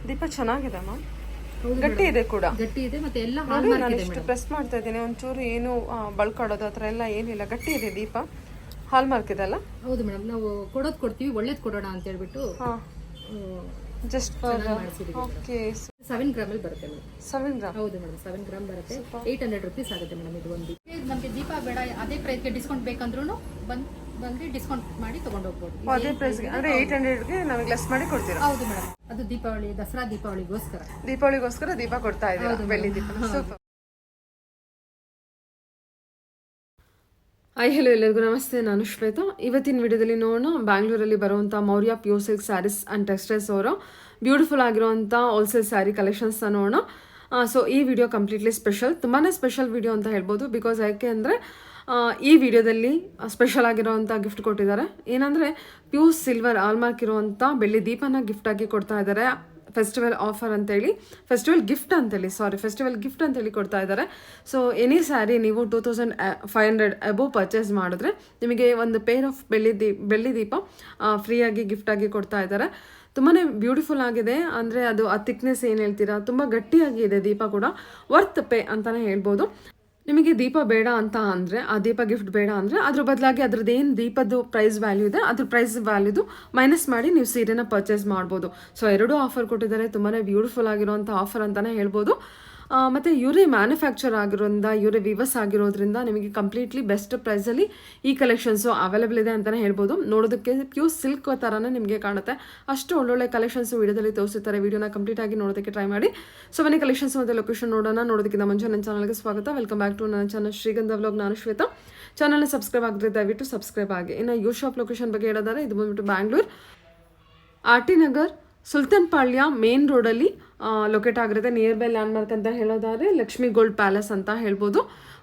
ದೀಪ ಚೆನ್ನಾಗಿದೆ ಮ್ಯಾಮ್, ಗಟ್ಟಿ ಇದೆ ಕೂಡ, ಗಟ್ಟಿ ಇದೆ ಮತ್ತೆ ಎಲ್ಲ ನೋಡಿ ನಾನು ಇಷ್ಟು ಪ್ರೆಸ್ ಮಾಡ್ತಾ ಇದ್ದೀನಿ, ಒಂಚೂರು ಏನು ಬಳ್ಕಾಡೋದು ಆ ಥರ ಎಲ್ಲ ಏನಿಲ್ಲ, ಗಟ್ಟಿ ಇದೆ ದೀಪ, ಹಾಲ್ ಮಾರ್ಕ್ ಇದೆಲ್ಲ. ಹೌದು ಮೇಡಮ್, ನಾವು ಕೊಡ್ತೀವಿ, ಒಳ್ಳೇದು ಕೊಡೋಣ ಅಂತ ಹೇಳ್ಬಿಟ್ಟು ಜಸ್ಟ್ ಓಕೆ 7 ಗ್ರಾಮಲ್ಲಿ ಬರುತ್ತೆ ಮೇಡಮ್. 7 ಗ್ರಾಮ್? ಹೌದು ಮೇಡಮ್, 7 ಗ್ರಾಮ್ ಬರುತ್ತೆ. 800 ರುಪೀಸ್ ಆಗುತ್ತೆ ಮೇಡಮ್ ಇದು ಒಂದು. ನಮಗೆ ದೀಪ ಬೇಡ, ಅದೇ ಪ್ರೈಸ್ಗೆ ಡಿಸ್ಕೌಂಟ್ ಬೇಕಂದ್ರೂ ಬಂದು ಡಿಸ್ಕೌಂಟ್ ಮಾಡಿ ತಗೊಂಡು ಹೋಗ್ಬೋದು. ಅದೇ ಪ್ರೈಸ್ಗೆ ಅಂದರೆ 800ಗೆ ನಮಗೆ ಲೆಸ್ ಮಾಡಿ ಕೊಡ್ತೀರಾ? ಹೌದು ಮೇಡಮ್, ಅದು ದೀಪಾವಳಿ, ದಸರಾ ದೀಪಾವಳಿಗೋಸ್ಕರ ದೀಪ ಕೊಡ್ತಾ ಇದ್ದೀರಾ, ಬೆಳ್ಳಿ ದೀಪ. ಸೂಪರ್. ಹಲೋ ಎಲ್ಲರಿಗೂ ನಮಸ್ತೆ, ನಾನು ಶ್ವೇತಾ. ಇವತ್ತಿನ ವಿಡಿಯೋದಲ್ಲಿ ನೋಡೋಣ ಬ್ಯಾಂಗ್ಳೂರಲ್ಲಿ ಬರುವಂಥ Maurya pure silk sarees and textiles ಅವರ ಬ್ಯೂಟಿಫುಲ್ ಆಗಿರುವಂಥ ಹೋಲ್ಸೇಲ್ ಸ್ಯಾರಿ ಕಲೆಕ್ಷನ್ಸ್ನ ನೋಡೋಣ. ಸೊ ಈ ವಿಡಿಯೋ ಕಂಪ್ಲೀಟ್ಲಿ ಸ್ಪೆಷಲ್, ತುಂಬಾ ಸ್ಪೆಷಲ್ ವಿಡಿಯೋ ಅಂತ ಹೇಳ್ಬೋದು. ಬಿಕಾಸ್ ಯಾಕೆ ಅಂದರೆ ಈ ವಿಡಿಯೋದಲ್ಲಿ ಸ್ಪೆಷಲ್ ಆಗಿರೋವಂಥ ಗಿಫ್ಟ್ ಕೊಟ್ಟಿದ್ದಾರೆ. ಏನಂದರೆ ಪ್ಯೂರ್ ಸಿಲ್ವರ್ ಆಲ್ಮಾರ್ಕ್ ಇರುವಂಥ ಬೆಳ್ಳಿ ದೀಪನ ಗಿಫ್ಟಾಗಿ ಕೊಡ್ತಾ ಇದ್ದಾರೆ. ಫೆಸ್ಟಿವಲ್ ಆಫರ್ ಅಂತೇಳಿ, ಫೆಸ್ಟಿವಲ್ ಗಿಫ್ಟ್ ಅಂತೇಳಿ ಕೊಡ್ತಾ ಇದ್ದಾರೆ. ಸೊ ಎನಿ ಸ್ಯಾರಿ ನೀವು 2500 ಅಬೋವ್ ಪರ್ಚೇಸ್ ಮಾಡಿದ್ರೆ ನಿಮಗೆ ಒಂದು ಪೇರ್ ಆಫ್ ಬೆಳ್ಳಿ ದೀಪ ಫ್ರೀಯಾಗಿ ಗಿಫ್ಟಾಗಿ ಕೊಡ್ತಾ ಇದ್ದಾರೆ. ತುಂಬಾ ಬ್ಯೂಟಿಫುಲ್ ಆಗಿದೆ, ಅಂದರೆ ಅದು ಆ ಥಿಕ್ನೆಸ್ ಏನು ಹೇಳ್ತೀರಾ, ತುಂಬ ಗಟ್ಟಿಯಾಗಿದೆ ದೀಪ ಕೂಡ, ವರ್ತ್ ಪೇ ಅಂತಲೇ ಹೇಳ್ಬೋದು. ನಿಮಗೆ ದೀಪ ಬೇಡ ಅಂತ ಅಂದರೆ, ಆ ದೀಪ ಗಿಫ್ಟ್ ಬೇಡ ಅಂದರೆ ಅದ್ರ ಬದಲಾಗಿ ಅದ್ರದ್ದು ಏನು ದೀಪದ್ದು ಪ್ರೈಸ್ ವ್ಯಾಲ್ಯೂ ಇದೆ ಅದ್ರ ಪ್ರೈಸ್ ವ್ಯಾಲ್ಯೂದು ಮೈನಸ್ ಮಾಡಿ ನೀವು ಸೀರೆನ ಪರ್ಚೇಸ್ ಮಾಡ್ಬೋದು. ಸೊ ಎರಡೂ ಆಫರ್ ಕೊಟ್ಟಿದ್ದಾರೆ, ತುಂಬಾ ಬ್ಯೂಟಿಫುಲ್ ಆಗಿರುವಂಥ ಆಫರ್ ಅಂತಲೇ ಹೇಳ್ಬೋದು. ಮತ್ತು ಇವರೇ ಮ್ಯಾನುಫ್ಯಾಕ್ಚರ್ ಆಗಿರೋದ್ರಿಂದ, ಇವರೇ ವಿವಸ್ ಆಗಿರೋದ್ರಿಂದ ನಿಮಗೆ ಕಂಪ್ಲೀಟ್ಲಿ ಬೆಸ್ಟ್ ಪ್ರೈಸಲ್ಲಿ ಈ ಕಲೆಕ್ಷನ್ಸು ಅವೈಲೇಬಲ್ ಇದೆ ಅಂತಲೇ ಹೇಳ್ಬೋದು. ನೋಡೋದಕ್ಕೆ ಪ್ಯೂರ್ ಸಿಲ್ಕ್ ಥರನೇ ನಿಮಗೆ ಕಾಣುತ್ತೆ, ಅಷ್ಟು ಒಳ್ಳೊಳ್ಳೆ ಕಲೆಕ್ಷನ್ಸು ವಿಡಿಯೋದಲ್ಲಿ ತೋರಿಸ್ತಾರೆ. ವಿಡಿಯೋನ ಕಂಪ್ಲೀಟಾಗಿ ನೋಡೋದಕ್ಕೆ ಟ್ರೈ ಮಾಡಿ. ಸೊ ಬನ್ನಿ ಕಲೆಕ್ಷನ್ಸ್ ಮತ್ತು ಲೊಕೇಶನ್ ನೋಡೋದಕ್ಕಿಂತ ಮುಂಚೆ ನನ್ನ ಚಾನಲ್ಗೆ ಸ್ವಾಗತ. ವೆಲ್ಕಮ್ ಬ್ಯಾಕ್ ಟು ನನ್ನ ಚಾನಲ್ ಶ್ರೀಗಂಧ ವ್ಲಾಗ್. ನಾನು ಶ್ವೇತಾ. ಚಾನಲ್ನ ಸಬ್ಸ್ಕ್ರೈಬ್ ಆಗಿದ್ರೆ ದಯವಿಟ್ಟು ಸಬ್ಸ್ಕ್ರೈಬ್ ಆಗಿ. ಇನ್ನು ಯೂ ಶಾಪ್ ಲೊಕೇಶನ್ ಬಗ್ಗೆ ಹೇಳೋದಾದ್ರೆ ಇದು ಬಂದ್ಬಿಟ್ಟು ಬ್ಯಾಂಗ್ಳೂರ್ RT ನಗರ್ ಸುಲ್ತಾನ್ ಪಾಳ್ಯ ಮೇನ್ ರೋಡಲ್ಲಿ ಲೊಕೇಟ್ ಆಗಿರುತ್ತೆ. ನಿಯರ್ ಬೈ ಲ್ಯಾಂಡ್ಮಾರ್ಕ್ ಅಂತ ಹೇಳೋದಾದ್ರೆ ಲಕ್ಷ್ಮಿ ಗೋಲ್ಡ್ ಪ್ಯಾಲೇಸ್ ಅಂತ ಹೇಳ್ಬೋದು.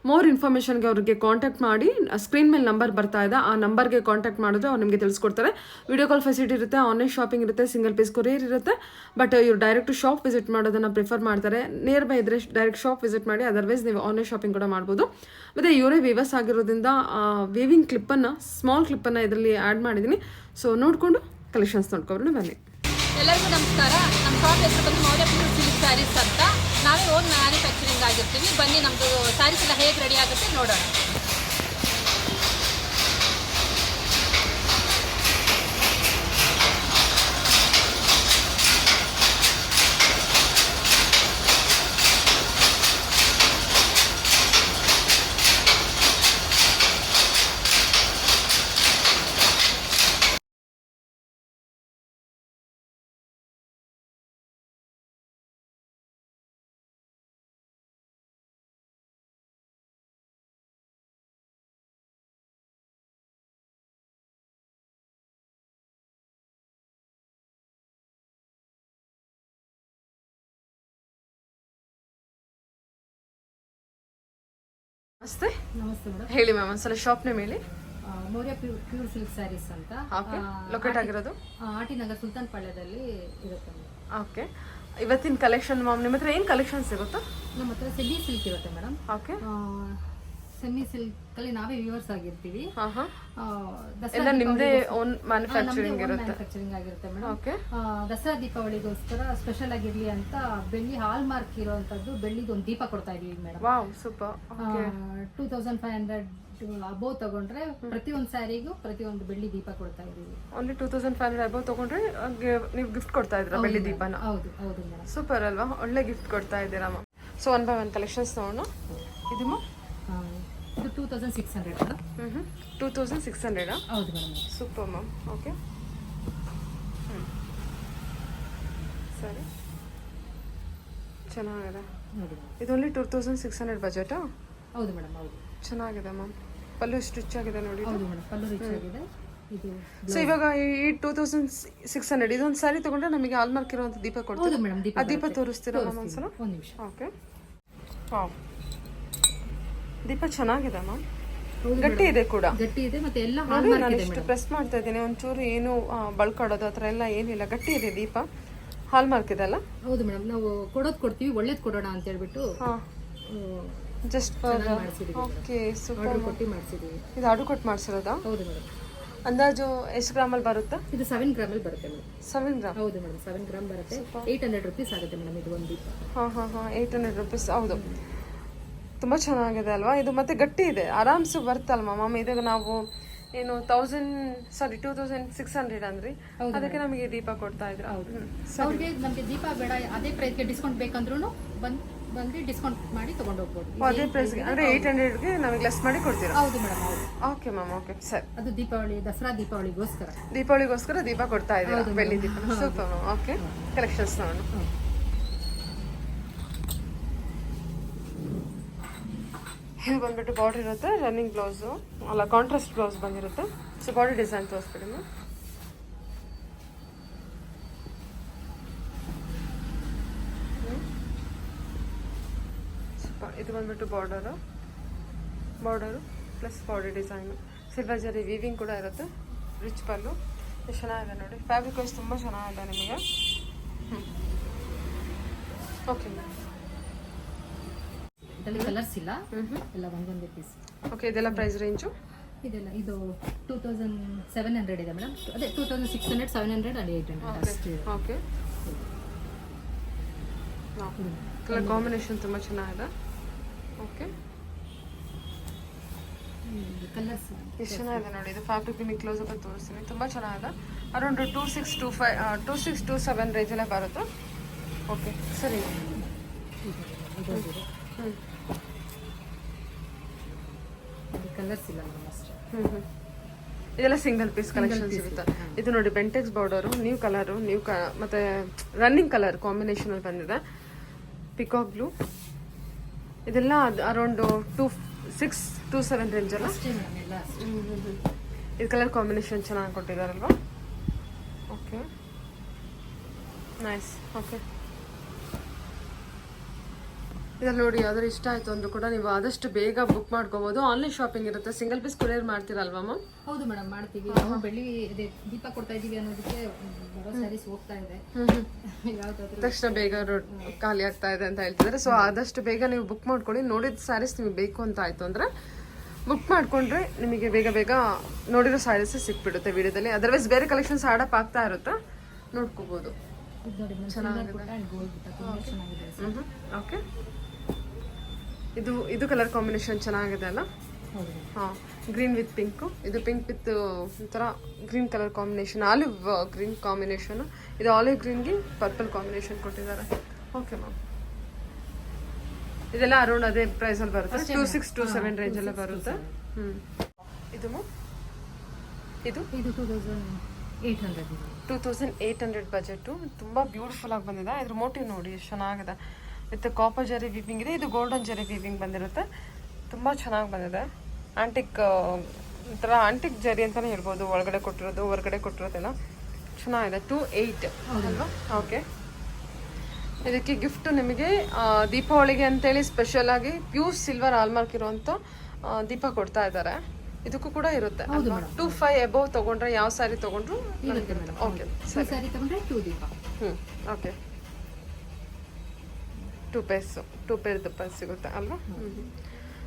ಮೋರ್ ಇನ್ಫಾರ್ಮೇಷನ್ಗೆ ಅವ್ರಿಗೆ ಕಾಂಟ್ಯಾಕ್ಟ್ ಮಾಡಿ, ಸ್ಕ್ರೀನ್ ಮೇಲೆ ನಂಬರ್ ಬರ್ತಾ ಇದೆ, ಆ ನಂಬರ್ಗೆ ಕಾಂಟ್ಯಾಕ್ಟ್ ಮಾಡಿದ್ರೆ ಅವ್ರು ನಿಮಗೆ ತಿಳಿಸ್ಕೊಡ್ತಾರೆ. ವಿಡಿಯೋ ಕಾಲ್ ಫೆಸಿಲಿಟಿ ಇರುತ್ತೆ, ಆನ್ಲೈನ್ ಶಾಪಿಂಗ್ ಇರುತ್ತೆ, ಸಿಂಗಲ್ ಪೀಸ್ ಕೊರಿಯರ್ ಇರುತ್ತೆ. ಬಟ್ ಇವ್ರು ಡೈರೆಕ್ಟ್ ಶಾಪ್ ವಿಸಿಟ್ ಮಾಡೋದನ್ನು ಪ್ರಿಫರ್ ಮಾಡ್ತಾರೆ. ನಿಯರ್ ಬೈ ಇದ್ರೆ ಡೈರೆಕ್ಟ್ ಶಾಪ್ ವಿಸಿಟ್ ಮಾಡಿ, ಅದರ್ವೈಸ್ ನೀವು ಆನ್ಲೈನ್ ಶಾಪಿಂಗ್ ಕೂಡ ಮಾಡ್ಬೋದು. ಮತ್ತು ಇವರೇ ವಿವಸ್ ಆಗಿರೋದ್ರಿಂದ ವೇವಿಂಗ್ ಕ್ಲಿಪ್ಪನ್ನು, ಸ್ಮಾಲ್ ಕ್ಲಿಪ್ಪನ್ನು ಇದರಲ್ಲಿ ಆ್ಯಡ್ ಮಾಡಿದ್ದೀನಿ. ಸೊ ನೋಡಿಕೊಂಡು ಕಲೆಕ್ಷನ್ಸ್ ನೋಡ್ಕೊಂಡು ಬನ್ನಿ. ಎಲ್ಲರಿಗೂ ನಮಸ್ಕಾರ. ನಮ್ಮ ಶಾಪ್ ಹೆಸರು ಬಂದು ಮೌರ್ಯ ಪ್ಯೂರ್ ಸಿಲ್ಕ್ ಸ್ಯಾರೀಸ್ ಅಂತ. ನಾವೇ ಓನ್ ಮ್ಯಾನುಫ್ಯಾಕ್ಚರಿಂಗ್ ಆಗಿರ್ತೀವಿ. ಬನ್ನಿ ನಮ್ಮದು ಸ್ಯಾರೀಸ್ ಎಲ್ಲ ಹೇಗೆ ರೆಡಿ ಆಗುತ್ತೆ ನೋಡೋಣ. ನಮಸ್ತೆ. ನಮಸ್ತೆ ಮೇಡಮ್. ಹೇಳಿ ಮ್ಯಾಮ್, ಒಂದ್ಸಲ ಶಾಪ್ ನೇಮ್ ಹೇಳಿ. ಮೌರ್ಯ ಪ್ಯೂರ್ ಸಿಲ್ಕ್ ಸ್ಯಾರೀಸ್ ಅಂತ. ಲೊಕೇಟ್ ಆಗಿರೋದು RT ನಗರ್ ಸುಲ್ತಾನ್ ಪಾಳ್ಯದಲ್ಲಿ ಇರುತ್ತೆ ಮೇಡಮ್. ಓಕೆ. ಇವತ್ತಿನ ಕಲೆಕ್ಷನ್ ಮ್ಯಾಮ್ ನಿಮ್ಮ ಹತ್ರ ಏನು ಕಲೆಕ್ಷನ್ಸ್ ಇರುತ್ತಾ? ನಮ್ಮ ಹತ್ರ ಸೆಮಿ ಸಿಲ್ಕ್ ಇರುತ್ತೆ ಮೇಡಮ್. ಓಕೆ. ಸೆಮಿ ಸಿಲ್ಕ್ ಅಲ್ಲಿ ನಾವೇ ವ್ಯೂವರ್ಸ್ ಆಗಿರ್ತೀವಿ. ಎಲ್ಲ ನಿಮ್ಮದೇ ಓನ್ ಮ್ಯಾನುಫ್ಯಾಕ್ಚರಿಂಗ್ ಇರುತ್ತೆ ಮೇಡಮ್. ಓಕೆ. ದಸರಾ ದೀಪಾವಳಿಗೋಸ್ಕರ ಸ್ಪೆಷಲ್ ಆಗಿರ್ಲಿ ಅಂತ ಬೆಳ್ಳಿ ಹಾಲ್ ಮಾರ್ಕ್ ಇರುವಂತದ್ದು ಬೆಳ್ಳಿದು ಒಂದು ದೀಪ ಕೊಡ್ತಾ ಇದೀವಿ ಮೇಡಮ್. Wow, super. 2500 ಅಬೋವ್ ತಗೊಂಡ್ರೆ ಪ್ರತಿಯೊಂದು ಸ್ಯಾರಿಗೂ ಪ್ರತಿಯೊಂದು ಬೆಳ್ಳಿ ದೀಪ ಕೊಡ್ತಾ ಇದೀವಿ. ಓನ್ಲಿ 2500 ಅಬೋವ್ ತಗೊಂಡ್ರೆ ನೀವು ಗಿಫ್ಟ್ ಕೊಡ್ತಾ ಇದ್ದೀರಾ ಬೆಳ್ಳಿ ದೀಪನ? ಹೌದು ಹೌದು ಮೇಡಮ್. ಸೂಪರ್ ಅಲ್ವಾ, ಒಳ್ಳೆ ಗಿಫ್ಟ್ ಕೊಡ್ತಾ ಇದ್ದೀರಾ ಮ್ಯಾಮ್. ಸೊ 1 by 1 ಕಲೆಕ್ಷನ್ಸ್ ನೋಡೋಣ. ಇದು ಇದು 2600 ಮೇಡಮ್. 2600. ಹೌದು ಮೇಡಮ್. Super ma'am. ಓಕೆ, ಸರಿ, ಚೆನ್ನಾಗಿದೆ. ಇದು ಓನ್ಲಿ 2600 ಬಜೆಟಾ? ಹೌದು ಮೇಡಮ್. ಹೌದು, ಚೆನ್ನಾಗಿದೆ ಮ್ಯಾಮ್. ಪಲ್ಲು ಎಷ್ಟು ರಿಚ್ ಆಗಿದೆ ನೋಡಿ. ಹೌದು ಮೇಡಮ್, ಪಲ್ಲು ರಿಚ್ ಆಗಿದೆ. ಇದು ಸೊ ಇವಾಗ ಈ 2600 ಇದೊಂದು ಸ್ಯಾರಿ ತಗೊಂಡ್ರೆ ನಮಗೆ ಹಾಲ್ಮಾರ್ಕ್ ಇರುವಂತ ದೀಪ ಕೊಡ್ತೀವಿ. ಹೌದು ಮೇಡಮ್. ಆ ದೀಪ ತೋರಿಸ್ತೀರಾ ಮ್ಯಾಮ್ ಒಂದ್ಸಲ? ಒಂದು ನಿಮಿಷ. ಓಕೆ. ವಾವ್, ದೀಪ ಚೆನ್ನಾಗಿದೆ ಮ್ಯಾಮ್, ಗಟ್ಟಿ ಇದೆ ಕೂಡ, ಗಟ್ಟಿ ಇದೆ ಮತ್ತೆ ಎಲ್ಲ ನೋಡಿ ನಾನು ಇಷ್ಟು ಪ್ರೆಸ್ ಮಾಡ್ತಾ ಇದ್ದೀನಿ, ಒಂಚೂರು ಏನು ಬಳ್ಕಾಡೋದು ಆ ಥರ ಎಲ್ಲ ಏನಿಲ್ಲ, ಗಟ್ಟಿ ಇದೆ ದೀಪ, ಹಾಲ್ ಮಾರ್ಕ್ ಇದೆಲ್ಲ. ಹೌದು ಮೇಡಮ್, ನಾವು ಕೊಡ್ತೀವಿ, ಒಳ್ಳೇದು ಕೊಡೋಣ ಅಂತ ಹೇಳ್ಬಿಟ್ಟು ಜಸ್ಟ್ ಓಕೆ, ಸೂಪರ್. ಕೊಟ್ಟು ಮಾಡಿಸಿದೀವಿ. ಇದು ಆರ್ಡರ್ ಕೊಟ್ಟು ಮಾಡಿಸಿರೋದಾ? ಹೌದು ಮೇಡಮ್. ಅಂದಾಜು ಎಷ್ಟು ಗ್ರಾಮಲ್ಲಿ ಬರುತ್ತೆ? ಇದು 7 ಗ್ರಾಮಲ್ಲಿ ಬರುತ್ತೆ ಮೇಡಮ್. 7 ಗ್ರಾಮ್. ಹೌದು ಮೇಡಮ್, 7 ಗ್ರಾಮ್ ಬರುತ್ತೆ. 800 ರುಪೀಸ್ ಆಗುತ್ತೆ ಮೇಡಮ್ ಇದು ಒಂದು ದೀಪ. ಹಾಂ 800 ರುಪೀಸ್. ಹೌದು, ತುಂಬ ಚೆನ್ನಾಗಿದೆ ಅಲ್ವಾ ಇದು, ಮತ್ತೆ ಗಟ್ಟಿ ಇದೆ, ಆರಾಮ್ಸು ಬರ್ತಲ್ವಾ ಮ್ಯಾಮ್. ಇದಾಗ ನಾವು ಏನು 2600 ಅಂದ್ರಿ, ಅದಕ್ಕೆ ನಮಗೆ ದೀಪ ಕೊಡ್ತಾ ಇದ್ರು. ಅವ್ರಿಗೆ ನಮಗೆ ದೀಪ ಬೇಡ, ಅದೇ ಪ್ರೈಸ್ಗೆ ಡಿಸ್ಕೌಂಟ್ ಬೇಕಂದ್ರೂ ಬಂದು ಡಿಸ್ಕೌಂಟ್ ಮಾಡಿ ತಗೊಂಡು ಹೋಗ್ಬೋದು. ಅದೇ ಪ್ರೈಸ್ಗೆ ಅಂದರೆ 800ಗೆ ನಮಗೆ ಲೆಸ್ ಮಾಡಿ ಕೊಡ್ತೀರಾ? ಹೌದು ಮೇಡಮ್, ಹೌದು. Okay ma'am, okay sir. ಅದು ದೀಪಾವಳಿ, ದಸರಾ ದೀಪಾವಳಿಗೋಸ್ಕರ ದೀಪ ಕೊಡ್ತಾ ಇದ್ದೀರಾ, ಬೆಳ್ಳಿ ದೀಪ. Super ma'am. ಓಕೆ, ಕಲೆಕ್ಷನ್ಸ್ ನೋಡೋಣ. ಇದು ಬಂದ್ಬಿಟ್ಟು ಬಾರ್ಡರ್ ಇರುತ್ತೆ, ರನ್ನಿಂಗ್ ಬ್ಲೌಸು ಅಲ್ಲ ಕಾಂಟ್ರಾಸ್ಟ್ ಬ್ಲೌಸ್ ಬಂದಿರುತ್ತೆ. ಸೊ ಬಾಡಿ ಡಿಸೈನ್ ತೋರಿಸ್ಬಿಡಿ ಮ್ಯಾಮ್. ಇದು ಬಂದ್ಬಿಟ್ಟು border plus body design, silver zari weaving ಕೂಡ ಇರುತ್ತೆ, ರಿಚ್ ಪಲ್ಲು. ಎಷ್ಟು ಚೆನ್ನಾಗಿದೆ ನೋಡಿ, ಫ್ಯಾಬ್ರಿಕ್ ವೈಸ್ ತುಂಬ ಚೆನ್ನಾಗಿದೆ ನಿಮಗೆ. Okay ma'am. ಇದರಲ್ಲಿ ಕಲರ್ಸ್ ಇಲ್ಲ, ಎಲ್ಲ ಒಂದೊಂದೇ ಪೀಸ್. ಓಕೆ, ಇದೆಲ್ಲ ಪ್ರೈಸ್ ರೇಂಜು? ಇದೆಲ್ಲ ಇದು 2700 ಇದೆ ಮೇಡಮ್. ಅದೇ 2600, 700 and 800 ಅಷ್ಟೇ. ಓಕೆ, ಕಲರ್ ಕಾಂಬಿನೇಷನ್ ತುಂಬ ಚೆನ್ನಾಗಿದೆ. ಓಕೆ, ಕಲರ್ಸ್ ಎಷ್ಟು ಚೆನ್ನಾಗಿದೆ ನೋಡಿ. ಇದು ಫ್ಯಾಬ್ರಿಕ್ ನಿಮಗೆ ಕ್ಲೋಸ್ ಅಪ್ ತೋರಿಸ್ತೀನಿ, ತುಂಬ ಚೆನ್ನಾಗಿದೆ. ಅರೌಂಡ್ 2627 ರೇಂಜಲ್ಲೇ ಬರುತ್ತೆ. ಓಕೆ, ಸರಿ. ಕಲರ್ಸ್ ಇಲ್ಲ ಮೇಡಮ್ ಅಷ್ಟೇ. ಇದೆಲ್ಲ ಸಿಂಗಲ್ ಪೀಸ್ ಕಲೆಕ್ಷನ್ ಸಿಗುತ್ತೆ. ಇದು ನೋಡಿ ಬೆಂಟೆಕ್ಸ್ ಬಾರ್ಡರು, ನ್ಯೂ ಕಲರು, ಮತ್ತೆ ರನ್ನಿಂಗ್ ಕಲರ್ ಕಾಂಬಿನೇಷನಲ್ಲಿ ಬಂದಿದೆ, ಪಿಕಾಕ್ ಬ್ಲೂ. ಇದೆಲ್ಲ ಅರೌಂಡ್ 2627 ರೇಂಜಲ್ಲ. ಇದು ಕಲರ್ ಕಾಂಬಿನೇಷನ್ ಚೆನ್ನಾಗಿ ಕೊಟ್ಟಿದ್ದಾರಲ್ವಾ? Okay, nice. ಓಕೆ, ಇದ್ರಲ್ಲಿ ನೋಡಿ ಯಾವ್ದಾದ್ರು ಇಷ್ಟ ಆಯ್ತು ಅಂದ್ರೂ ಕೂಡ ನೀವು ಆದಷ್ಟು ಬೇಗ ಬುಕ್ ಮಾಡ್ಕೋಬಹುದು. ಆನ್ಲೈನ್ ಶಾಪಿಂಗ್ ಇರುತ್ತೆ, ಸಿಂಗಲ್ ಪೀಸ್ ಕೊರಿಯರ್ ಮಾಡ್ತೀರಲ್ವಾ ಮ್ಯಾಮ್? ಹೌದು ಮೇಡಮ್, ಮಾಡ್ತೀವಿ. ನಾವು ಬೆಳ್ಳಿ ದೀಪ ಕೊಡ್ತಾ ಇದೀವಿ ಅನ್ನೋದಕ್ಕೆ ಬರೋ ಸ್ಯಾರೀಸ್ ಹೋಗ್ತಾ ಇದೆ. ತಕ್ಷಣ ಬೇಗ ಖಾಲಿ ಆಗ್ತಾ ಇದೆ ಅಂತ ಹೇಳ್ತಿದ್ದಾರೆ. ಸೊ ಆದಷ್ಟು ಬೇಗ ನೀವು ಬುಕ್ ಮಾಡ್ಕೊಳ್ಳಿ. ನೋಡಿದ ಸ್ಯಾರೀಸ್ ನಿಮಗೆ ಬೇಕು ಅಂತ ಆಯ್ತು ಅಂದ್ರೆ ಬುಕ್ ಮಾಡ್ಕೊಂಡ್ರೆ ನಿಮಗೆ ಬೇಗ ನೋಡಿರೋ ಸ್ಯಾರೀಸ್ ಸಿಕ್ಬಿಡುತ್ತೆ ವಿಡಿಯೋದಲ್ಲಿ. ಅದರ್ವೈಸ್ ಬೇರೆ ಕಲೆಕ್ಷನ್ಸ್ ಆಡಪ್ ಆಗ್ತಾ ಇರುತ್ತೆ, ನೋಡ್ಕೋಬಹುದು. ಓಕೆ, ಇದು ಕಲರ್ ಕಾಂಬಿನೇಷನ್ ಚೆನ್ನಾಗಿದೆ ಅಲ್ಲ? ಹಾಂ, ಗ್ರೀನ್ ವಿತ್ ಪಿಂಕು. ಇದು ಪಿಂಕ್ ವಿತ್ ಒಂಥರ green colour combination, olive green combination. ಇದು ಆಲಿವ್ ಗ್ರೀನ್ಗೆ ಪರ್ಪಲ್ ಕಾಂಬಿನೇಷನ್ ಕೊಟ್ಟಿದ್ದಾರೆ. ಓಕೆ ಮ್ಯಾಮ್, ಇದೆಲ್ಲ ಅರೌಂಡ್ ಅದೇ ಪ್ರೈಸಲ್ಲಿ ಬರುತ್ತೆ, 2627 ರೇಂಜಲ್ಲೇ ಬರುತ್ತೆ. ಇದು ಮ್ಯಾಮ್, ಇದು 2800 ಬಜೆಟು. ತುಂಬ ಬ್ಯೂಟಿಫುಲ್ ಆಗಿ ಬಂದಿದೆ. ಇದ್ರ ಮೋಟಿವ್ ನೋಡಿ ಎಷ್ಟು ಚೆನ್ನಾಗಿದೆ, ವಿತ್ ಕಾಪರ್ ಜರಿ ವೀವಿಂಗ್ ಇದೆ. ಇದು ಗೋಲ್ಡನ್ ಜರಿ ವೀವಿಂಗ್ ಬಂದಿರುತ್ತೆ, ತುಂಬ ಚೆನ್ನಾಗಿ ಬಂದಿದೆ. ಆಂಟಿಕ್ ಒಂಥರ ಆಂಟಿಕ್ ಜರಿ ಅಂತಲೇ ಹೇಳ್ಬೋದು, ಒಳಗಡೆ ಕೊಟ್ಟಿರೋದು ಹೊರಗಡೆ ಕೊಟ್ಟಿರೋದೆಲ್ಲ ಚೆನ್ನಾಗಿದೆ. 2800 ಅಲ್ವಾ? ಓಕೆ, ಇದಕ್ಕೆ ಗಿಫ್ಟ್ ನಿಮಗೆ ದೀಪಾವಳಿಗೆ ಅಂತೇಳಿ ಸ್ಪೆಷಲ್ ಆಗಿ ಪ್ಯೂರ್ ಸಿಲ್ವರ್ ಹಾಲ್ಮಾರ್ಕ್ ಇರುವಂಥ ದೀಪ ಕೊಡ್ತಾ ಇದ್ದಾರೆ. ಇದಕ್ಕೂ ಕೂಡ ಇರುತ್ತೆ. 2500 ಎಬೋವ್ ತಗೊಂಡ್ರೆ ಯಾವ ಸ್ಯಾರಿ ತಗೊಂಡ್ರು ಇರುತ್ತೆ. ಓಕೆ, ಸ್ಯಾರಿ ತಗೊಂಡ್ರೆ 2 ದೀಪ. ಓಕೆ, 2 ಪೇರ್ ದೀಪ ಸಿಗುತ್ತೆ ಅಲ್ವಾ?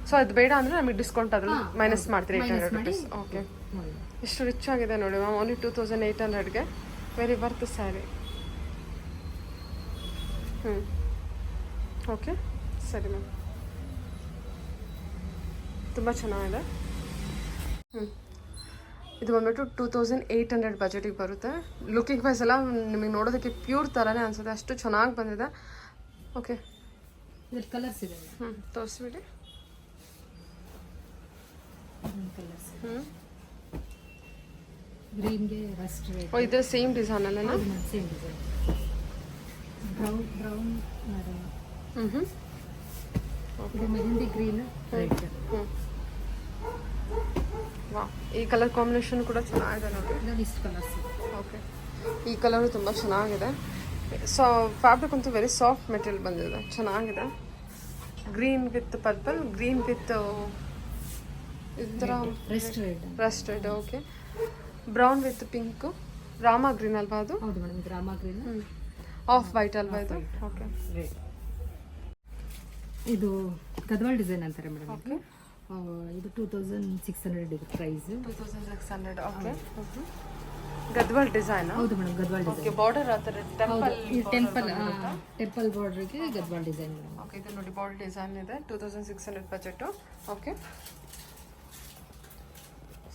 ಸೊ ಅದು ಬೇಡ ಅಂದರೆ ನಮಗೆ ಡಿಸ್ಕೌಂಟ್ ಅದ್ರಲ್ಲಿ ಮೈನಸ್ ಮಾಡ್ತೀರಿ 800 ರುಪೀಸ್. ಓಕೆ, ಎಷ್ಟು ರಿಚ್ ಆಗಿದೆ ನೋಡಿ ಮ್ಯಾಮ್. ಓನ್ಲಿ 2800ಗೆ ವೆರಿ ವರ್ತ್ ಸ್ಯಾರಿ. ಓಕೆ, ಸರಿ ಮ್ಯಾಮ್, ತುಂಬ ಚೆನ್ನಾಗಿದೆ. ಇದು ಬಂದ್ಬಿಟ್ಟು 2800 ಬಜೆಟಿಗೆ ಬರುತ್ತೆ. ಲುಕಿಂಗ್ ವೈಸ್ ಎಲ್ಲ ನಿಮಗೆ ನೋಡೋದಕ್ಕೆ ಪ್ಯೂರ್ ಥರನೇ ಅನ್ಸುತ್ತೆ, ಅಷ್ಟು ಚೆನ್ನಾಗಿ ಬಂದಿದೆ. ಓಕೆ, ಕಲರ್ಸ್ ಇದೆ. ತೋರಿಸ್ಬಿಡಿ. ಗ್ರೀನ್ಗೆ ರಸ್ಟ್ ರೆಡ್. ಇದು ಸೇಮ್ ಡಿಸೈನ್ ಅಲ್ಲೇನಾ? Same design. ಬ್ರೌನ್ ಇದು ಮೆಹಂದಿ ಗ್ರೀನ್ ರೆಡ್. ಈ ಕಲರ್ ಕಾಂಬಿನೇಷನ್ ಕೂಡ ಚೆನ್ನಾಗಿದೆ ನೋಡಿ. ಇಷ್ಟು ಕಲರ್ಸ್. ಓಕೆ, ಈ ಕಲರು ತುಂಬ ಚೆನ್ನಾಗಿದೆ. ಸೊ ಫ್ಯಾಬ್ರಿಕ್ ಅಂತೂ ವೆರಿ ಸಾಫ್ಟ್ ಮೆಟೀರಿಯಲ್ ಬಂದಿದೆ, ಚೆನ್ನಾಗಿದೆ. Green with purple, green with rust red. Okay, brown with pink, Rama green ಅಲ್ವಾ ಅದು? ಹೌದು ಮೇಡಮ್, ಇದು ರಾಮ ಗ್ರೀನ್. ಆಫ್ ವೈಟ್ ಅಲ್ವಾ ಇದು? ಓಕೆ, ಇದು ಗದ್ವಾಲ್ ಡಿಸೈನ್ ಅಂತಾರೆ ಮೇಡಮ್. ಓಕೆ, ಇದು 2600 ಇದೆ ಪ್ರೈಸ್. 2600. ಓಕೆ. ಗದ್ವಾಲ್ ಡಿಸೈನ್. ಹೌದು madam, Gadwal okay. Design. Border ಆ ಥರ ಟೆಂಪಲ್ ಬಾರ್ಡ್ರಿಗೆ ಗದ್ವಾಲ್ ಡಿಸೈನ್ ಮೇಡಮ್. ಓಕೆ. ಇದು ನೋಡಿ ಬಾರ್ಡರ್ ಡಿಸೈನ್ ಇದೆ. 2600 ಬಜೆಟು. ಓಕೆ.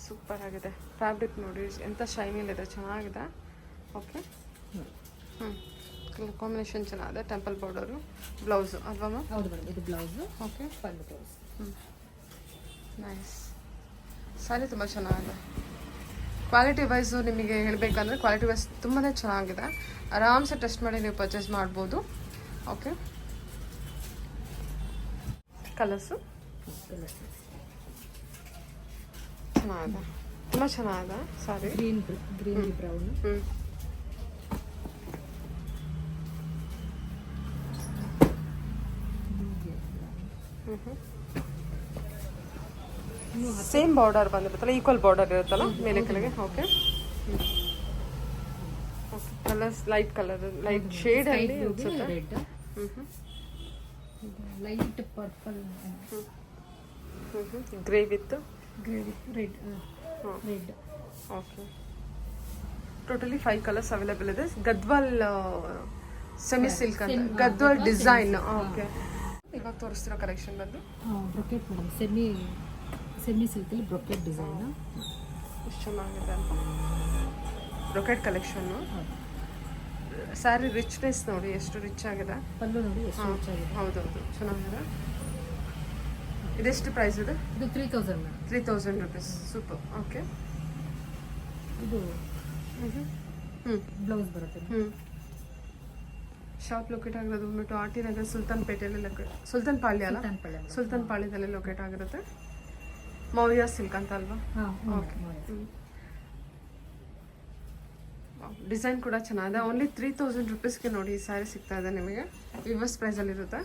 ಸೂಪರ್ ಆಗಿದೆ. ಫ್ಯಾಬ್ರಿಕ್ ನೋಡಿ ಎಂಥ ಶೈನಿಲಿದೆ, ಚೆನ್ನಾಗಿದೆ. ಓಕೆ. ಕಲರ್ ಕಾಂಬಿನೇಷನ್ ಚೆನ್ನಾಗಿದೆ. ಟೆಂಪಲ್ ಬಾರ್ಡರು, ಬ್ಲೌಸು ಅಲ್ವಾ ಮ್ಯಾಮ್? ಹೌದು ಮೇಡಮ್, ಇದು blouse, okay. Pallu blouse. Nice. Saree ತುಂಬ ಚೆನ್ನಾಗಿದೆ. ಕ್ವಾಲಿಟಿ ವೈಸು ನಿಮಗೆ ಹೇಳಬೇಕಂದ್ರೆ ಕ್ವಾಲಿಟಿ ವೈಸ್ ತುಂಬಾ ಚೆನ್ನಾಗಿದೆ. ಆರಾಮ್ಸೆ ಟೆಸ್ಟ್ ಮಾಡಿ ನೀವು ಪರ್ಚೇಸ್ ಮಾಡ್ಬೋದು. ಓಕೆ. ಕಲರ್ಸು ಚೆನ್ನಾಗಿದೆ, ತುಂಬ ಚೆನ್ನಾಗಿದೆ saree. Green brown. Same border ಬಂದಿರುತ್ತಲ್ಲ, ಈಕ್ವಲ್ ಬಾರ್ಡರ್ ಇರುತ್ತಲ್ಲ ಮೇಲೆ ಕೆಳಗೆ. Okay. Colours light colour, light shade ಅಲ್ಲಿ ಅನ್ಸುತ್ತೆ. Red, light purple, grey with red. Okay. Totally 5 colours available ಇದೆ. ಗದ್ವಾಲ್ ಸೆಮಿ ಸಿಲ್ಕ್ ಅಂತ, ಗದ್ವಾಲ್ ಡಿಸೈನ್. ಓಕೆ. ಇವಾಗ ತೋರಿಸ್ತಿರೋ ಕಲೆಕ್ಷನ್ ಬಂದು ಬ್ರೊಕೆಟ್ ಮೇಡಮ್, ಸೆಮಿ ಸಿಲ್ಕಲ್ಲಿ ಬ್ರೊಕೆಟ್ ಡಿಸೈನ್. ಎಷ್ಟು ಚೆನ್ನಾಗಿದೆ ಅಂತ. Brocade collection. ಸ್ಯಾರಿ ರಿಚ್ನೆಸ್ ನೋಡಿ ಎಷ್ಟು ರಿಚ್ ಆಗಿದೆ. ಪಲ್ಲು ನೋಡಿ ಎಷ್ಟು ರಿಚ್ ಆಗಿದೆ. ಹೌದೌದು, ಚೆನ್ನಾಗಿದೆ. ಇದೆಷ್ಟು ಪ್ರೈಸ್ ಇದೆ? ಇದು 3000 ಮೇಡಮ್. 3000 rupees. ಸೂಪರ್. ಓಕೆ. ಇದು ಬ್ಲೌಸ್ ಬರುತ್ತೆ. ಶಾಪ್ ಲೊಕೇಟ್ ಆಗಿರೋದು ಬಂದ್ಬಿಟ್ಟು ಆರ್ ಟಿ ನಗರ್, ಸುಲ್ತಾನ್ ಪೇಟೆಯಲ್ಲಿ ಸುಲ್ತಾನ್ ಪಾಳ್ಯ ಅಲ್ಲ, ಸುಲ್ತಾನ್ ಪಾಳ್ಯದಲ್ಲಿ ಲೊಕೇಟ್ ಆಗಿರುತ್ತೆ. ಮೌರ್ಯ ಸಿಲ್ಕ್ ಅಂತ ಅಲ್ವಾ? ಓಕೆ. ಡಿಸೈನ್ ಕೂಡ ಚೆನ್ನಾಗಿದೆ. ಓನ್ಲಿ 3000 rupeesಗೆ ನೋಡಿ ಈ ಸ್ಯಾರಿ ಸಿಗ್ತಾ ಇದೆ ನಿಮಗೆ. ವಿವರ್ಸ್ ಪ್ರೈಸಲ್ಲಿರುತ್ತೆ.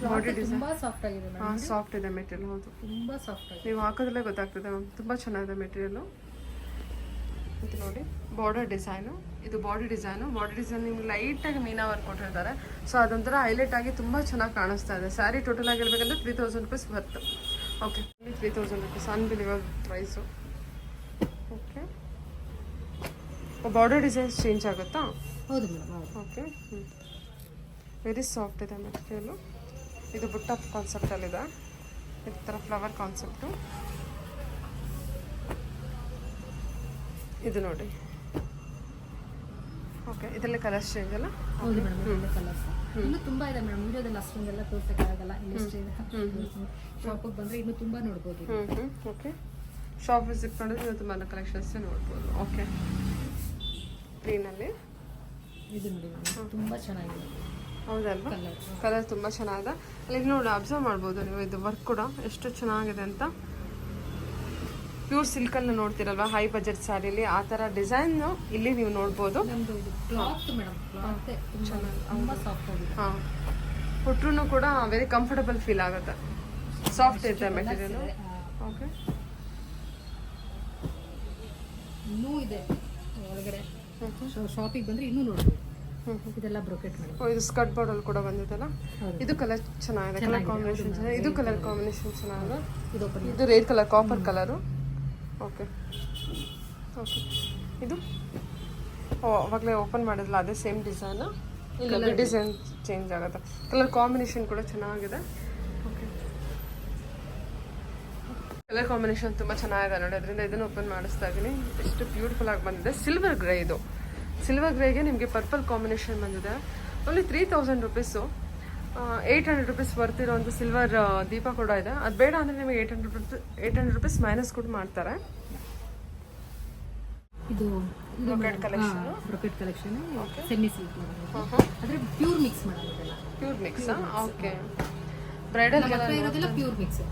ಬಾಡಿ ಡಿಸೈನ್ ತುಂಬಾ ಸಾಫ್ಟ್ ಆಗಿದೆ ಮೇಡಮ್. ಸಾಫ್ಟ್ ಇದೆ ಮೆಟೀರಿಯಲ್. ಹೌದು, ತುಂಬಾ ಸಾಫ್ಟ್ ಆಗಿದೆ. ನೀವು ಹಾಕೋದ್ರಲ್ಲೇ ಗೊತ್ತಾಗ್ತದೆ ಮ್ಯಾಮ್, ತುಂಬ ಚೆನ್ನಾಗಿದೆ ಮೆಟೀರಿಯಲ್ಲು. ಇದು ನೋಡಿ ಬಾರ್ಡರ್ ಡಿಸೈನು. ಇದು ಬಾಡಿ ಡಿಸೈನು. ಬಾಡಿ ಡಿಸೈನ್ ನಿಮ್ಗೆ ಲೈಟಾಗಿ ಮೀನಾ ವರ್ಕ್ ಕೊಟ್ಟಿರ್ತಾರೆ. ಸೊ ಅದೊಂಥರ ಹೈಲೈಟ್ ಆಗಿ ತುಂಬ ಚೆನ್ನಾಗಿ ಕಾಣಿಸ್ತಾ ಇದೆ. ಸ್ಯಾರಿ ಟೋಟಲ್ ಆಗಿ ಹೇಳ್ಬೇಕಂದ್ರೆ 3000 rupees worth. Okay. 3000 rupees unbelievable price. Okay. Border designs change ಆಗುತ್ತಾ? ಹೌದು ಮೇಡಮ್, ಹೌದು. ಓಕೆ. ವೆರಿ ಸಾಫ್ಟ್ ಇದೆ ಮೆಟೀರಿಯಲು. ಇದು ಬುಟ್ಟ ಕಾನ್ಸೆಪ್ಟಲ್ಲಿದೆ. ಈ ಥರ ಫ್ಲವರ್ ಕಾನ್ಸೆಪ್ಟು. ಇದು ನೋಡಿ. ಓಕೆ. ಇದರಲ್ಲಿ ಕಲರ್ಸ್ ಚೇಂಜ್ ಅಲ್ಲ? ಹೌದು ಮೇಡಮ್, ಒಳ್ಳೆ ಕಲರ್ಸ್. ಇನ್ನೂ ತುಂಬಾ ಇದೆ ಮೇಡಮ್, ವಿಡಿಯೋದಲ್ಲಿ ಅಷ್ಟೊಂದೆಲ್ಲ ತೋರ್ಸಕ್ಕಾಗಲ್ಲ. ಇನ್ನೆಷ್ಟಿದೆ, ಶಾಪಿಗೆ ಬಂದರೆ ಇನ್ನೂ ತುಂಬ ನೋಡ್ಬೋದು. ಓಕೆ. ಶಾಪ್ ವಿಸಿಟ್ ಮಾಡಿದ್ರೆ ನೀವು ತುಂಬ ಕಲೆಕ್ಷನ್ಸ್ ನೋಡ್ಬೋದು. ಓಕೆ. ಗ್ರೀನಲ್ಲಿ ಇದು ನೋಡಿ ಮೇಡಮ್, ತುಂಬ ಚೆನ್ನಾಗಿದೆ. ಹೌದಲ್ವಾ? ಕಲರ್ ತುಂಬ ಚೆನ್ನಾಗಿದೆ. ಅಲ್ಲಿ ನೋಡಿ ಅಬ್ಸರ್ವ್ ಮಾಡ್ಬೋದು ನೀವು. ಇದು ವರ್ಕ್ ಕೂಡ ಎಷ್ಟು ಚೆನ್ನಾಗಿದೆ ಅಂತ. ಪ್ಯೂರ್ ಸಿಲ್ಕಲ್ಲಿ ನೋಡ್ತೀರಲ್ವಾ ಹೈ ಬಜೆಟ್ ಸ್ಯಾರಿಲಿ, ಆ ಥರ ಡಿಸೈನ್ ಇಲ್ಲಿ ನೀವು ನೋಡ್ಬೋದು. ನಮ್ಮದು ಇದು ಕ್ಲಾತ್ ಮೇಡಮ್, ಕ್ಲಾತ್ ತುಂಬ ಸಾಫ್ಟ್ ಆಗಿದೆ. ಹಾಂ, ಕೊಟ್ಟರು ಕೂಡ ವೆರಿ ಕಂಫರ್ಟಬಲ್ ಫೀಲ್ ಆಗುತ್ತೆ. ಸಾಫ್ಟ್ ಇದೆ ಮೆಟೀರಿಯಲು. ಓಕೆ. ಇನ್ನೂ ಇದೆ ಒಳಗಡೆ. ಶಾಪಿಗೆ ಬಂದರೆ ಇನ್ನೂ ನೋಡ್ಬೋದು. ಇದೆಲ್ಲ ಬ್ರೊಕೆಟ್ ಮೇಡಮ್. ಇದು ಸ್ಕರ್ಟ್ ಬಾರ್ಡರ್ ಕೂಡ ಬಂದಿದೆಲ್ಲ. ಇದು ಕಲರ್ ಚೆನ್ನಾಗಿದೆ. ಕಲರ್ ಕಾಂಬಿನೇಷನ್ ಚೆನ್ನಾಗಿದೆ. ಇದು ಕಲರ್ ಕಾಂಬಿನೇಷನ್ ಚೆನ್ನಾಗಿದೆ. ಇದು red colour, copper colour. Okay. Okay. ಇದು ಅವಾಗಲೇ ಓಪನ್ ಮಾಡಿದ್ರಲ್ಲ ಅದೇ ಸೇಮ್ ಡಿಸೈನು. ಇಲ್ಲ, ಡಿಸೈನ್ ಚೇಂಜ್ ಆಗುತ್ತೆ. ಕಲರ್ ಕಾಂಬಿನೇಷನ್ ಕೂಡ ಚೆನ್ನಾಗಿದೆ. ಓಕೆ. ಕಲರ್ ಕಾಂಬಿನೇಷನ್ ತುಂಬ ಚೆನ್ನಾಗಿದೆ ನೋಡಿ. ಅದರಿಂದ ಇದನ್ನು ಓಪನ್ ಮಾಡಿಸ್ತಾ ಇದ್ದೀನಿ. ಎಷ್ಟು ಬ್ಯೂಟಿಫುಲ್ ಆಗಿ ಬಂದಿದೆ. ಸಿಲ್ವರ್ ಗ್ರೇ ಇದು. ಸಿಲ್ವರ್ ಗ್ರೇಗೆ ನಿಮಗೆ ಪರ್ಪಲ್ ಕಾಂಬಿನೇಷನ್ ಬಂದಿದೆ. Only 3000 rupees. 800 rupees ಬರ್ತಿರೋಂಥ ಸಿಲ್ವರ್ ದೀಪ ಕೂಡ ಇದೆ. ಅದು ಬೇಡ ಅಂದರೆ ನಿಮಗೆ 800 rupees ಮೈನಸ್ ಕೂಡ ಮಾಡ್ತಾರೆ. ಇದು brocade collection. Brocade collection semi silk ಆದರೆ ಪ್ಯೂರ್ ಮಿಕ್ಸ್ ಮಾಡೋದಿಲ್ಲ. ಪ್ಯೂರ್ ಮಿಕ್ಸಾ? ಓಕೆ. ಬ್ರೈಡಲ್ ಇರೋದಿಲ್ಲ, ಪ್ಯೂರ್ ಮಿಕ್ಸ್.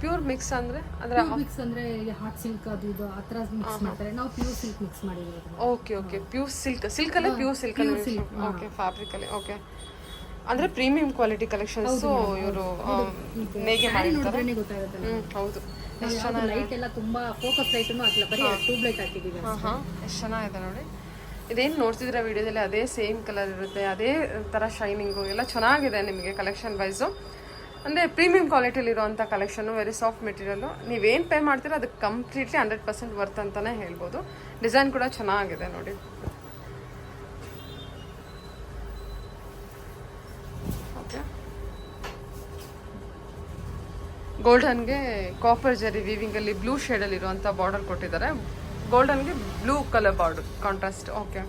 ಪ್ಯೂರ್ ಮಿಕ್ಸ್ ಅಂದರೆ ಮಿಕ್ಸ್ ಅಂದರೆ ಹಾಟ್ ಸಿಲ್ಕ್ ಅದು ಇದು ಆ ಥರ ಮಿಕ್ಸ್ ಮಾಡ್ತಾರೆ. ನಾವು ಪ್ಯೂರ್ ಸಿಲ್ಕ್ ಮಿಕ್ಸ್ ಮಾಡಿರೋದು. ಓಕೆ. ಓಕೆ. ಪ್ಯೂರ್ ಸಿಲ್ಕಲ್ಲೇ ಪ್ಯೂರ್ ಸಿಲ್ಕಲ್ಲಿ. ಓಕೆ. ಫ್ಯಾಬ್ರಿಕಲ್ಲಿ. ಓಕೆ. ಅಂದರೆ ಪ್ರೀಮಿಯಂ ಕ್ವಾಲಿಟಿ ಕಲೆಕ್ಷನ್ಸು ಇವರು ನೇಗೆ ಮಾಡಿರ್ತಾರೆ. ಗೊತ್ತಾಗುತ್ತಲ್ಲ. ಹೌದು. ಲೈಟ್ ಎಲ್ಲ ತುಂಬಾ ಫೋಕಸ್ ಲೈಟನ್ನು ಹಾಕಿಲ್ಲ, ಬರೀ ಟ್ಯೂಬ್ ಲೈಟ್ ಹಾಕಿದ್ದೀವಿ. ಎಷ್ಟು ಚೆನ್ನಾಗಿದೆ ನೋಡಿ. ಇದೇನು ನೋಡ್ತಿದ್ರೆ ವಿಡಿಯೋದಲ್ಲಿ ಅದೇ ಸೇಮ್ ಕಲರ್ ಇರುತ್ತೆ, ಅದೇ ಥರ ಶೈನಿಂಗು ಎಲ್ಲ ಚೆನ್ನಾಗಿದೆ ನಿಮಗೆ ಕಲೆಕ್ಷನ್ ವೈಸು. ಅಂದರೆ ಪ್ರೀಮಿಯಂ ಕ್ವಾಲಿಟಿಲಿರುವಂಥ ಕಲೆಕ್ಷನು, ವೆರಿ ಸಾಫ್ಟ್ ಮೆಟೀರಿಯಲ್ಲು. ನೀವೇನು ಪೇ ಮಾಡ್ತೀರೋ ಅದಕ್ಕೆ ಕಂಪ್ಲೀಟ್ಲಿ 100% ವರ್ತ್ ಅಂತಲೇ ಹೇಳ್ಬೋದು. ಡಿಸೈನ್ ಕೂಡ ಚೆನ್ನಾಗಿದೆ ನೋಡಿ. ಓಕೆ, ಗೋಲ್ಡನ್ಗೆ ಕಾಪರ್ ಜರಿ ವೀವಿಂಗಲ್ಲಿ ಬ್ಲೂ ಶೇಡಲ್ಲಿರುವಂಥ ಬಾರ್ಡರ್ ಕೊಟ್ಟಿದ್ದಾರೆ. ಗೋಲ್ಡನ್ಗೆ blue colour border contrast. Okay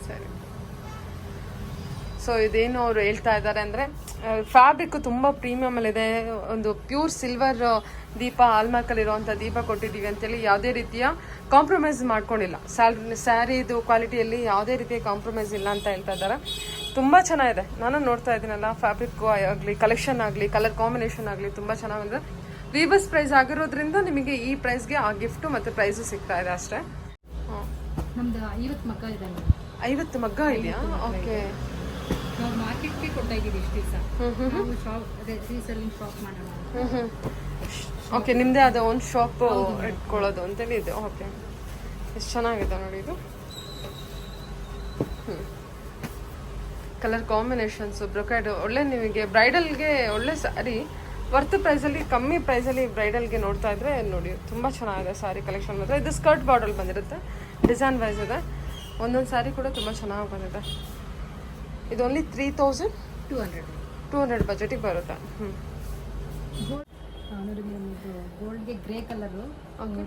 ಸರಿ. ಸೊ ಇದೇನು ಅವರು ಹೇಳ್ತಾ ಇದ್ದಾರೆ ಅಂದರೆ ಫ್ಯಾಬ್ರಿಕ್ ತುಂಬ ಪ್ರೀಮಿಯಮಲ್ಲಿದೆ. ಒಂದು ಪ್ಯೂರ್ ಸಿಲ್ವರ್ ದೀಪ, ಹಾಲ್ಮಾರ್ಕಲ್ಲಿರುವಂಥ ದೀಪ ಕೊಟ್ಟಿದ್ದೀವಿ ಅಂತೇಳಿ ಯಾವುದೇ ರೀತಿಯ ಕಾಂಪ್ರಮೈಸ್ ಮಾಡ್ಕೊಂಡಿಲ್ಲ. ಸ್ಯಾರಿದು ಕ್ವಾಲಿಟಿಯಲ್ಲಿ ಯಾವುದೇ ರೀತಿಯ ಕಾಂಪ್ರಮೈಸ್ ಇಲ್ಲ ಅಂತ ಹೇಳ್ತಾ ಇದ್ದಾರೆ. ತುಂಬ ಚೆನ್ನಾಗಿದೆ. ನಾನು ನೋಡ್ತಾ ಇದ್ದೀನಲ್ಲ, ಫ್ಯಾಬ್ರಿಕ್ ಆಗಲಿ, ಕಲೆಕ್ಷನ್ ಆಗಲಿ, ಕಲರ್ ಕಾಂಬಿನೇಷನ್ ಆಗಲಿ ತುಂಬ ಚೆನ್ನಾಗಿದೆ. ವೀವರ್ಸ್ ಪ್ರೈಸ್ ಆಗಿರೋದ್ರಿಂದ ನಿಮಗೆ ಈ ಪ್ರೈಸ್ಗೆ ಆ ಗಿಫ್ಟು ಮತ್ತು ಪ್ರೈಸು ಸಿಗ್ತಾ ಇದೆ ಅಷ್ಟೇ. ನಮ್ದು 50 ಮಗ್ಗ ಇದೆ 50 ಮಗ್ಗ ಇದೆಯಾ? ಓಕೆ. ನಾವು ಮಾರ್ಕೆಟ್ಗೆ ಕೊಡ್ತಾ ಇದ್ದೀವಿ ಇಷ್ಟು ದಿವಸ. ನಾವು ಶಾಪ್ ಅದೇ ರೀಸೆಲ್ಲಿಂಗ್ ಶಾಪ್ ಮಾಡೋಣ. ಓಕೆ, ನಿಮ್ಮದೇ ಆದ ಒಂದು ಶಾಪ್ ಇಟ್ಕೊಳ್ಳೋದು ಅಂತೇಳಿ ಇದೆ. ಓಕೆ, ಎಷ್ಟು ಚೆನ್ನಾಗಿದೆ ನೋಡಿ ಇದು. ಕಲರ್ ಕಾಂಬಿನೇಷನ್ಸು, ಬ್ರೊಕೈಡ್ ಒಳ್ಳೆ, ನಿಮಗೆ ಬ್ರೈಡಲ್ಗೆ ಒಳ್ಳೆ ಸ್ಯಾರಿ ವರ್ತ್ ಪ್ರೈಸಲ್ಲಿ, ಕಮ್ಮಿ ಪ್ರೈಸಲ್ಲಿ ಬ್ರೈಡಲ್ಗೆ ನೋಡ್ತಾ ಇದ್ರೆ ನೋಡಿ ತುಂಬ ಚೆನ್ನಾಗಿದೆ ಸ್ಯಾರಿ ಕಲೆಕ್ಷನ್. ಮಾತ್ರ ಇದು ಸ್ಕರ್ಟ್ ಬಾರ್ಡರ್ ಬಂದಿರುತ್ತೆ, ಡಿಸೈನ್ ವೈಸ್ ಇದೆ. ಒಂದೊಂದು ಸ್ಯಾರಿ ಕೂಡ ತುಂಬ ಚೆನ್ನಾಗಿ ಬಂದಿದೆ. ಇದು ಓನ್ಲಿ 3200 ಬಜೆಟಿಗೆ ಬರುತ್ತೆ. ನೋಡಿ ಮೇಡಮ್, ಇದು ಗೋಲ್ಡ್ಗೆ ಗ್ರೇ ಕಲರು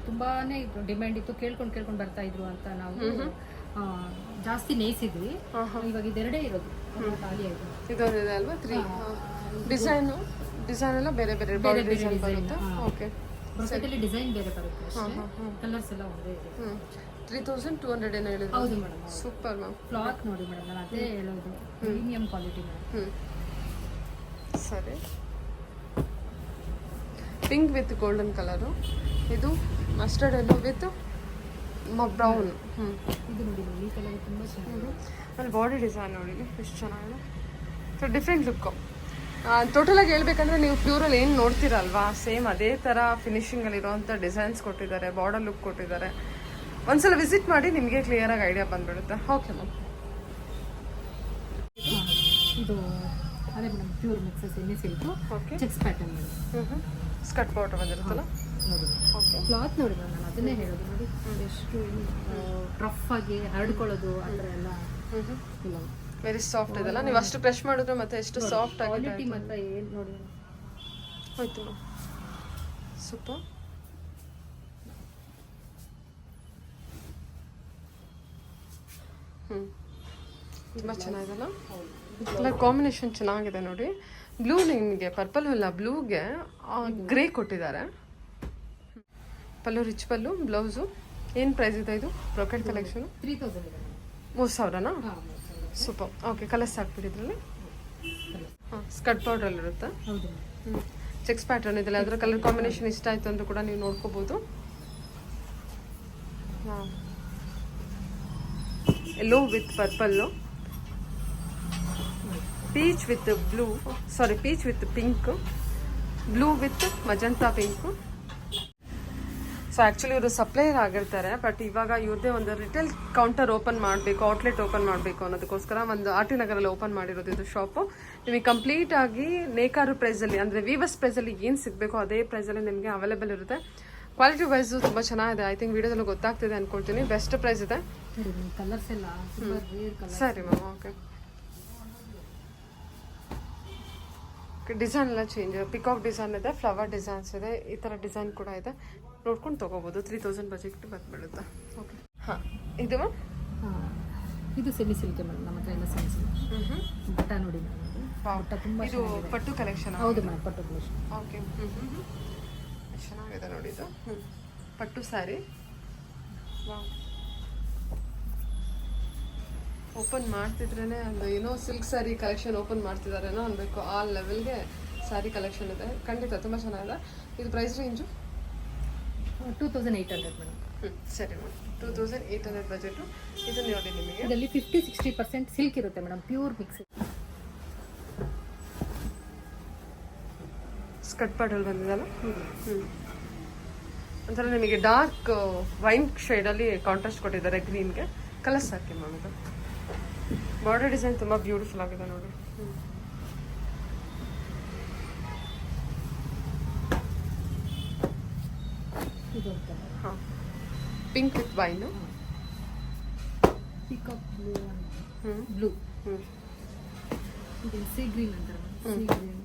ತುಂಬಾನೇ ಡಿಮ್ಯಾಂಡ್ ಇತ್ತು. ಕೇಳ್ಕೊಂಡು ಬರ್ತಾ ಇದ್ರು ಅಂತ ನಾವು ಜಾಸ್ತಿ ನೇಯಿಸಿದ್ವಿ. ಇವಾಗ ಇದೆರಡೇ ಇರೋದು, ಖಾಲಿ ಆಯಿತು. ಇದೊಂದಿದೆ ಅಲ್ವಾ 3 ಡಿಸೈನ್ ಎಲ್ಲ ಬೇರೆ ಬೇರೆ ಡಿಸೈನ್ ಬರುತ್ತೆ. ಓಕೆ, ಬ್ರೊಕೆಟಲ್ಲಿ ಡಿಸೈನ್ ಬೇರೆ ಬರುತ್ತೆ, ಕಲರ್ಸ್ ಎಲ್ಲ ಒಂದೇ ಇದೆ. 3200 ಏನು ಹೇಳಿದ್ರು? ಹೌದು ಮೇಡಮ್. Super ma'am. ಕ್ಲಾತ್ ನೋಡಿ ಮೇಡಮ್, ನಾನು ಅದೇ ಹೇಳೋದು, ಪ್ರೀಮಿಯಂ ಕ್ವಾಲಿಟಿ ಮೇಡಮ್. ಸರಿ. ಪಿಂಕ್ ವಿತ್ ಗೋಲ್ಡನ್ ಕಲರು, ಇದು ಮಸ್ಟರ್ಡ್ ಎಲ್ಲೋ ವಿತ್ ಬ್ರೌನ್. ಇದು ನೋಡಿ, ಈ ಕಲರ್ ತುಂಬ ಚೆನ್ನಾಗಿದೆ. ಅಲ್ಲಿ ಬಾಡಿ ಡಿಸೈನ್ ನೋಡಿ ಎಷ್ಟು ಚೆನ್ನಾಗಿದೆ. So different look. ಟೋಟಲಾಗಿ ಹೇಳ್ಬೇಕಂದ್ರೆ ನೀವು ಪ್ಯೂರಲ್ಲಿ ಏನು ನೋಡ್ತೀರಲ್ವಾ, ಸೇಮ್ ಅದೇ ಥರ ಫಿನಿಶಿಂಗಲ್ಲಿರುವಂಥ ಡಿಸೈನ್ಸ್ ಕೊಟ್ಟಿದ್ದಾರೆ, ಬಾರ್ಡರ್ ಲುಕ್ ಕೊಟ್ಟಿದ್ದಾರೆ. ಒಂದ್ಸಲ ವಿಸಿಟ್ ಮಾಡಿ, ನಿಮಗೆ ಕ್ಲಿಯರಾಗಿ ಐಡಿಯಾ ಬಂದ್ಬಿಡುತ್ತೆ. Okay ma'am. ಇದು ಅದೇ madam, pure mixes semi silk. Okay, checks pattern madam. Skirt border ಬಂದಿರುತ್ತಲ್ಲ. ನೋಡಿ ಓಕೆ, ಕ್ಲಾತ್ ನೋಡಿ ಮೇಡಮ್, ನಾನು ಅದನ್ನೇ ಹೇಳೋದು. ನೋಡಿ ಎಷ್ಟು ರಫ್ ಆಗಿ ಹರಡ್ಕೊಳ್ಳೋದು ಆ ಥರ ಎಲ್ಲ ಇಲ್ಲ. ವೆರಿ ಸಾಫ್ಟ್ ಇದೆಲ್ಲ. ನೀವು ಅಷ್ಟು ಕ್ರಶ್ ಮಾಡಿದ್ರೆ ಮತ್ತೆ ಎಷ್ಟು ಸಾಫ್ಟ್ ಆಗಿದೆ. ಕ್ವಾಲಿಟಿ ಮಾತ್ರ ಏನು ನೋಡಿ ಹೋಯ್ತು ಮ್ಯಾಮ್, ಸೂಪರ್. ತುಂಬ ಚೆನ್ನಾಗಿದೆಲ್ಲ. ಕಲರ್ ಕಾಂಬಿನೇಷನ್ ಚೆನ್ನಾಗಿದೆ ನೋಡಿ. ಬ್ಲೂ ನಿಮಗೆ ಪರ್ಪಲ್ ಅಲ್ಲ, ಬ್ಲೂಗೆ ಗ್ರೇ ಕೊಟ್ಟಿದ್ದಾರೆ. Pallu rich pallu, blouse. ಏನು ಪ್ರೈಸ್ ಇದೆ ಇದು? ಬ್ರೊಕೆಟ್ ಕಲೆಕ್ಷನು 3000 ಇದೆ 3000ನಾ? ಸೂಪರ್. ಓಕೆ, ಕಲರ್ಸ್ ಹಾಕ್ಬಿಟ್ಟಿದ್ರಲ್ಲಿ. ಹಾಂ, ಸ್ಕರ್ಟ್ ಬಾರ್ಡ್ರಲ್ಲಿರುತ್ತೆ. ಹೌದು. ಚೆಕ್ಸ್ ಪ್ಯಾಟರ್ನ್ ಇದೆಲ್ಲ. ಅದರ ಕಲರ್ ಕಾಂಬಿನೇಷನ್ ಇಷ್ಟ ಆಯಿತು ಅಂತ ಕೂಡ ನೀವು ನೋಡ್ಕೋಬೋದು. ಹಾಂ, yellow with purple, peach with blue, sorry peach with pink, blue with magenta pink. So actually ಇವರು ಸಪ್ಲೈಯರ್ ಆಗಿರ್ತಾರೆ, ಬಟ್ ಇವಾಗ ಇವ್ರದ್ದೇ ಒಂದು ರಿಟೇಲ್ ಕೌಂಟರ್ ಓಪನ್ ಮಾಡಬೇಕು, ಔಟ್ಲೆಟ್ ಓಪನ್ ಮಾಡಬೇಕು ಅನ್ನೋದಕ್ಕೋಸ್ಕರ ಒಂದು ಆರ್ ಟಿ ನಗರಲ್ಲಿ ಓಪನ್ ಮಾಡಿರೋದು ಇದು ಶಾಪು. ನಿಮಗೆ ಕಂಪ್ಲೀಟಾಗಿ ನೇಕಾರು ಪ್ರೈಸಲ್ಲಿ, ಅಂದರೆ ವೀವರ್ಸ್ ಪ್ರೈಸಲ್ಲಿ ಏನು ಸಿಗಬೇಕೋ ಅದೇ ಪ್ರೈಸಲ್ಲಿ ನಿಮಗೆ ಅವೈಲೇಬಲ್ ಇರುತ್ತೆ. ಕ್ವಾಲಿಟಿ ವೈಸು ತುಂಬ ಚೆನ್ನಾಗಿದೆ. ಐ ಥಿಂಕ್ ವಿಡಿಯೋದಲ್ಲಿ ಗೊತ್ತಾಗ್ತಿದೆ ಅಂದ್ಕೊಳ್ತೀನಿ. ಬೆಸ್ಟ್ ಪ್ರೈಸ್ ಇದೆ. ಕಲರ್ಸ್ ಎಲ್ಲ ಸರಿ ಮ್ಯಾಮ್. ಓಕೆ, ಡಿಸೈನ್ ಎಲ್ಲ ಚೇಂಜ್ ಇದೆ. ಪಿಕಾಕ್ ಡಿಸೈನ್ ಇದೆ, ಫ್ಲವರ್ ಡಿಸೈನ್ಸ್ ಇದೆ, ಈ ಥರ ಡಿಸೈನ್ ಕೂಡ ಇದೆ. ನೋಡ್ಕೊಂಡು ತೊಗೋಬೋದು. 3000 ಬಜೆಟ್ ಬಂದುಬಿಡುತ್ತೆ. ಓಕೆ, ಹಾಂ, ಇದು ಇದು ಸೆಮಿ ಸಿಲ್ಕ್ ಮೇಡಮ್, ನಮ್ಮ ಹತ್ರ ಎಲ್ಲ ಸೆಮಿ ಸಿಲ್ಕ್. ಬಟ್ಟ ನೋಡಿ ಬಟ್ಟ ತುಂಬ ಇದು ಪಟ್ಟು ಕಲೆಕ್ಷನ್. ಹೌದು ಮೇಡಮ್, ಪಟ್ಟು ಕಲೆಕ್ಷನ್. ಓಕೆ, ಚೆನ್ನಾಗಿದೆ ನೋಡಿ ಇದು. ಪಟ್ಟು ಸ್ಯಾರಿ. ವಾವ್, ಓಪನ್ ಮಾಡ್ತಿದ್ರೇ ಒಂದು ಏನೋ ಸಿಲ್ಕ್ ಸ್ಯಾರಿ ಕಲೆಕ್ಷನ್ ಓಪನ್ ಮಾಡ್ತಿದ್ದಾರೇನೋ ಅನ್ಬೇಕು. ಆ ಲೆವೆಲ್ಗೆ ಸ್ಯಾರಿ ಕಲೆಕ್ಷನ್ ಇದೆ. ಖಂಡಿತ ತುಂಬ ಚೆನ್ನಾಗಿದೆ. ಇದು ಪ್ರೈಸ್ ರೇಂಜು 2800 ಮೇಡಮ್. ಸರಿ ಮೇಡಮ್, 2800 ಬಜೆಟು. ಇದು ನೋಡಿ ನಿಮಗೆ ಇದರಲ್ಲಿ 50-60% ಸಿಲ್ಕ್ ಇರುತ್ತೆ ಮೇಡಮ್, ಪ್ಯೂರ್ ಮಿಕ್ಸ್. ಸ್ಕರ್ಟ್ ಪಾರ್ಟಲ್ಲಿ ಬಂದಿದಲ್ಲ. ಒಂಥರ ನಿಮಗೆ ಡಾರ್ಕ್ ವೈನ್ ಶೇಡಲ್ಲಿ ಕಾಂಟ್ರಾಸ್ಟ್ ಕೊಟ್ಟಿದ್ದಾರೆ ಗ್ರೀನ್ಗೆ. ಕಲರ್ಸ್ ಹಾಕಿ ಮ್ಯಾಮ್. ಇದು ಬಾರ್ಡರ್ ಡಿಸೈನ್ ತುಂಬ ಬ್ಯೂಟಿಫುಲ್ ಆಗಿದೆ ನೋಡಿ. ಇದೊಂದು ಕಲರ್ ಹಾಂ, pink with wine. Peacock blue ಅಂತ, ಹ್ಞೂ ಬ್ಲೂ ಹ್ಞೂ ಇದು ಸೀ ಗ್ರೀನ್ ಅಂತಾರೆ, ಸೀ ಗ್ರೀನ್,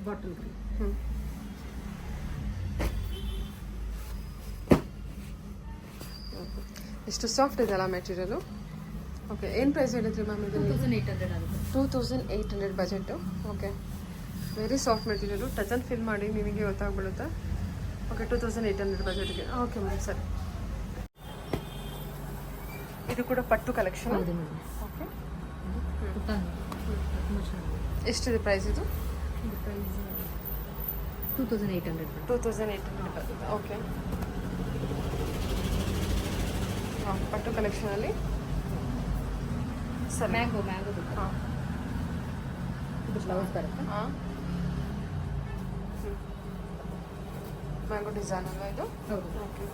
ಬಾಟಲ್ ಗ್ರೀನ್. ಹ್ಞೂ ಎಷ್ಟು ಸಾಫ್ಟ್ ಇದೆಯಲ್ಲ ಮೆಟೀರಿಯಲು. ಓಕೆ, ಏನು ಪ್ರೈಸ್ ಹೇಳಿದ್ರಿ ಮ್ಯಾಮ್ ಇದು? 2800 ಆಗುತ್ತೆ. 2800 budget. Okay, very soft material. ಟಚಲ್ಲಿ ಫಿಲ್ ಮಾಡಿ ನಿಮಗೆ ಗೊತ್ತಾಗ್ಬಿಡುತ್ತೆ. ಓಕೆ, 2800 ಬಜೆಟ್ಗೆ. ಓಕೆ ಮ್ಯಾಮ್, ಸರಿ. ಇದು ಕೂಡ ಪಟ್ಟು ಕಲೆಕ್ಷನ್. ಹೌದು ಮೇಡಮ್. ಓಕೆ, ಪುಟ್ಟ ತುಂಬ ಚೆನ್ನಾಗಿದೆ. ಎಷ್ಟಿದೆ ಪ್ರೈಸ್ ಇದು? ಇದು ಪ್ರೈಸ್ 2800 ಮೇಡಮ್. 2800 ಬಜೆಟ್. ಓಕೆ, ಹಾಂ, ಪಟ್ಟು ಕಲೆಕ್ಷನಲ್ಲಿ ಸರಿ. ಮ್ಯಾಂಗೋ ಹಾಂ ಇದು ಬ್ಲೌಸ್ ಬರುತ್ತೆ. ಹಾಂ, ಮ್ಯಾಂಗೋ ಡಿಸೈನ್ ಅಲ್ವಾ ಇದು? ಹೌದು. ಓಕೆ,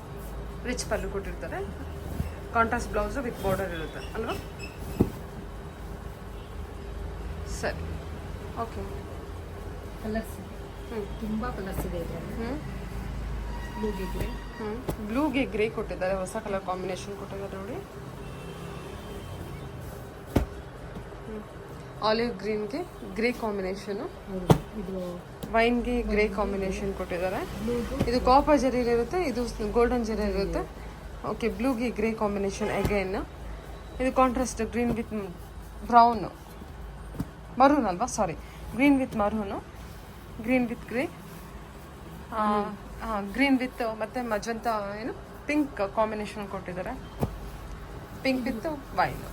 ರಿಚ್ ಪಲ್ಲು ಕೊಟ್ಟಿರ್ತಾರೆ. ಕಾಂಟ್ರಾಸ್ಟ್ ಬ್ಲೌಸು ವಿತ್ ಬಾರ್ಡರ್ ಇರುತ್ತೆ ಅಲ್ವಾ? ಸರಿ. ಓಕೆ. ಕಲರ್ಸ್ ಹ್ಞೂ ತುಂಬ ಕಲರ್ಸ್ ಇದೆ ಇದರಲ್ಲಿ. ಹ್ಞೂ ಬ್ಲೂಗೆ ಗ್ರೇ, ಹ್ಞೂ ಬ್ಲೂಗೆ ಗ್ರೇ ಕೊಟ್ಟಿದ್ದಾರೆ. ಹೊಸ ಕಲರ್ ಕಾಂಬಿನೇಷನ್ ಕೊಟ್ಟಿದ್ದಾರೆ ನೋಡಿ. ಆಲಿವ್ ಗ್ರೀನ್ಗೆ ಗ್ರೇ ಕಾಂಬಿನೇಷನು. ಹೌದು. ಇದು ವೈನ್ಗೆ ಗ್ರೇ ಕಾಂಬಿನೇಷನ್ ಕೊಟ್ಟಿದ್ದಾರೆ. ಬ್ಲೂದು ಇದು ಕಾಪರ್ ಜರಿ ಇರುತ್ತೆ, ಇದು ಗೋಲ್ಡನ್ ಜರಿ ಇರುತ್ತೆ. ಓಕೆ, ಬ್ಲೂಗೆ ಗ್ರೇ ಕಾಂಬಿನೇಷನ್ ಅಗೇನ್. ಇದು contrast green with brown, maroon ಅಲ್ವಾ? Sorry, green with maroon, green with grey, green with ಮತ್ತು ಮಜಂತ ಏನು ಪಿಂಕ್ ಕಾಂಬಿನೇಷನ್ ಕೊಟ್ಟಿದ್ದಾರೆ. Pink with wine.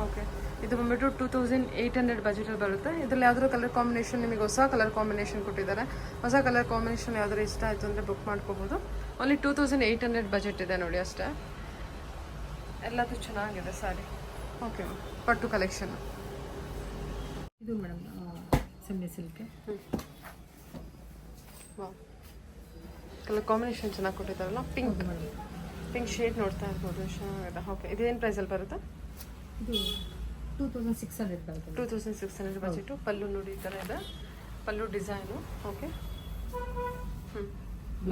ಓಕೆ, ಇದು ಬಂದ್ಬಿಟ್ಟು 2800 ಬಜೆಟಲ್ಲಿ ಬರುತ್ತೆ. ಇದರಲ್ಲಿ ಯಾವ್ದಾದ್ರು ಕಲರ್ ಕಾಂಬಿನೇಷನ್, ನಿಮಗೆ ಹೊಸ ಕಲರ್ ಕಾಂಬಿನೇಷನ್ ಕೊಟ್ಟಿದ್ದಾರೆ. ಹೊಸ ಕಲರ್ ಕಾಂಬಿನೇಷನ್ ಯಾವ್ದಾದ್ರು ಇಷ್ಟ ಆಯಿತು ಅಂದರೆ ಬುಕ್ ಮಾಡ್ಕೋಬೋದು. ಓನ್ಲಿ 2800 ಬಜೆಟ್ ಇದೆ ನೋಡಿ ಅಷ್ಟೇ. ಎಲ್ಲದು ಚೆನ್ನಾಗಿದೆ ಸ್ಯಾರಿ. ಓಕೆ, ಪಟ್ಟು ಕಲೆಕ್ಷನ್. ಇದು madam semi silk. Wow, colour combination ಚೆನ್ನಾಗಿ ಕೊಟ್ಟಿದ್ದಾರಲ್ಲ. ಪಿಂಕ್ ಪಿಂಕ್ ಶೇಡ್ ನೋಡ್ತಾ ಇರ್ಬೋದು, ಚೆನ್ನಾಗಿದೆ. ಓಕೆ, ಇದೇನು ಪ್ರೈಸಲ್ಲಿ ಬರುತ್ತೆ? ಇದು 2600 ಬರುತ್ತೆ. 2600 ಬಜೆಟು. ಪಲ್ಲು ನೋಡಿ, ಈ ಥರ ಇದೆ ಪಲ್ಲು ಡಿಸೈನು. ಓಕೆ, ಹ್ಞೂ,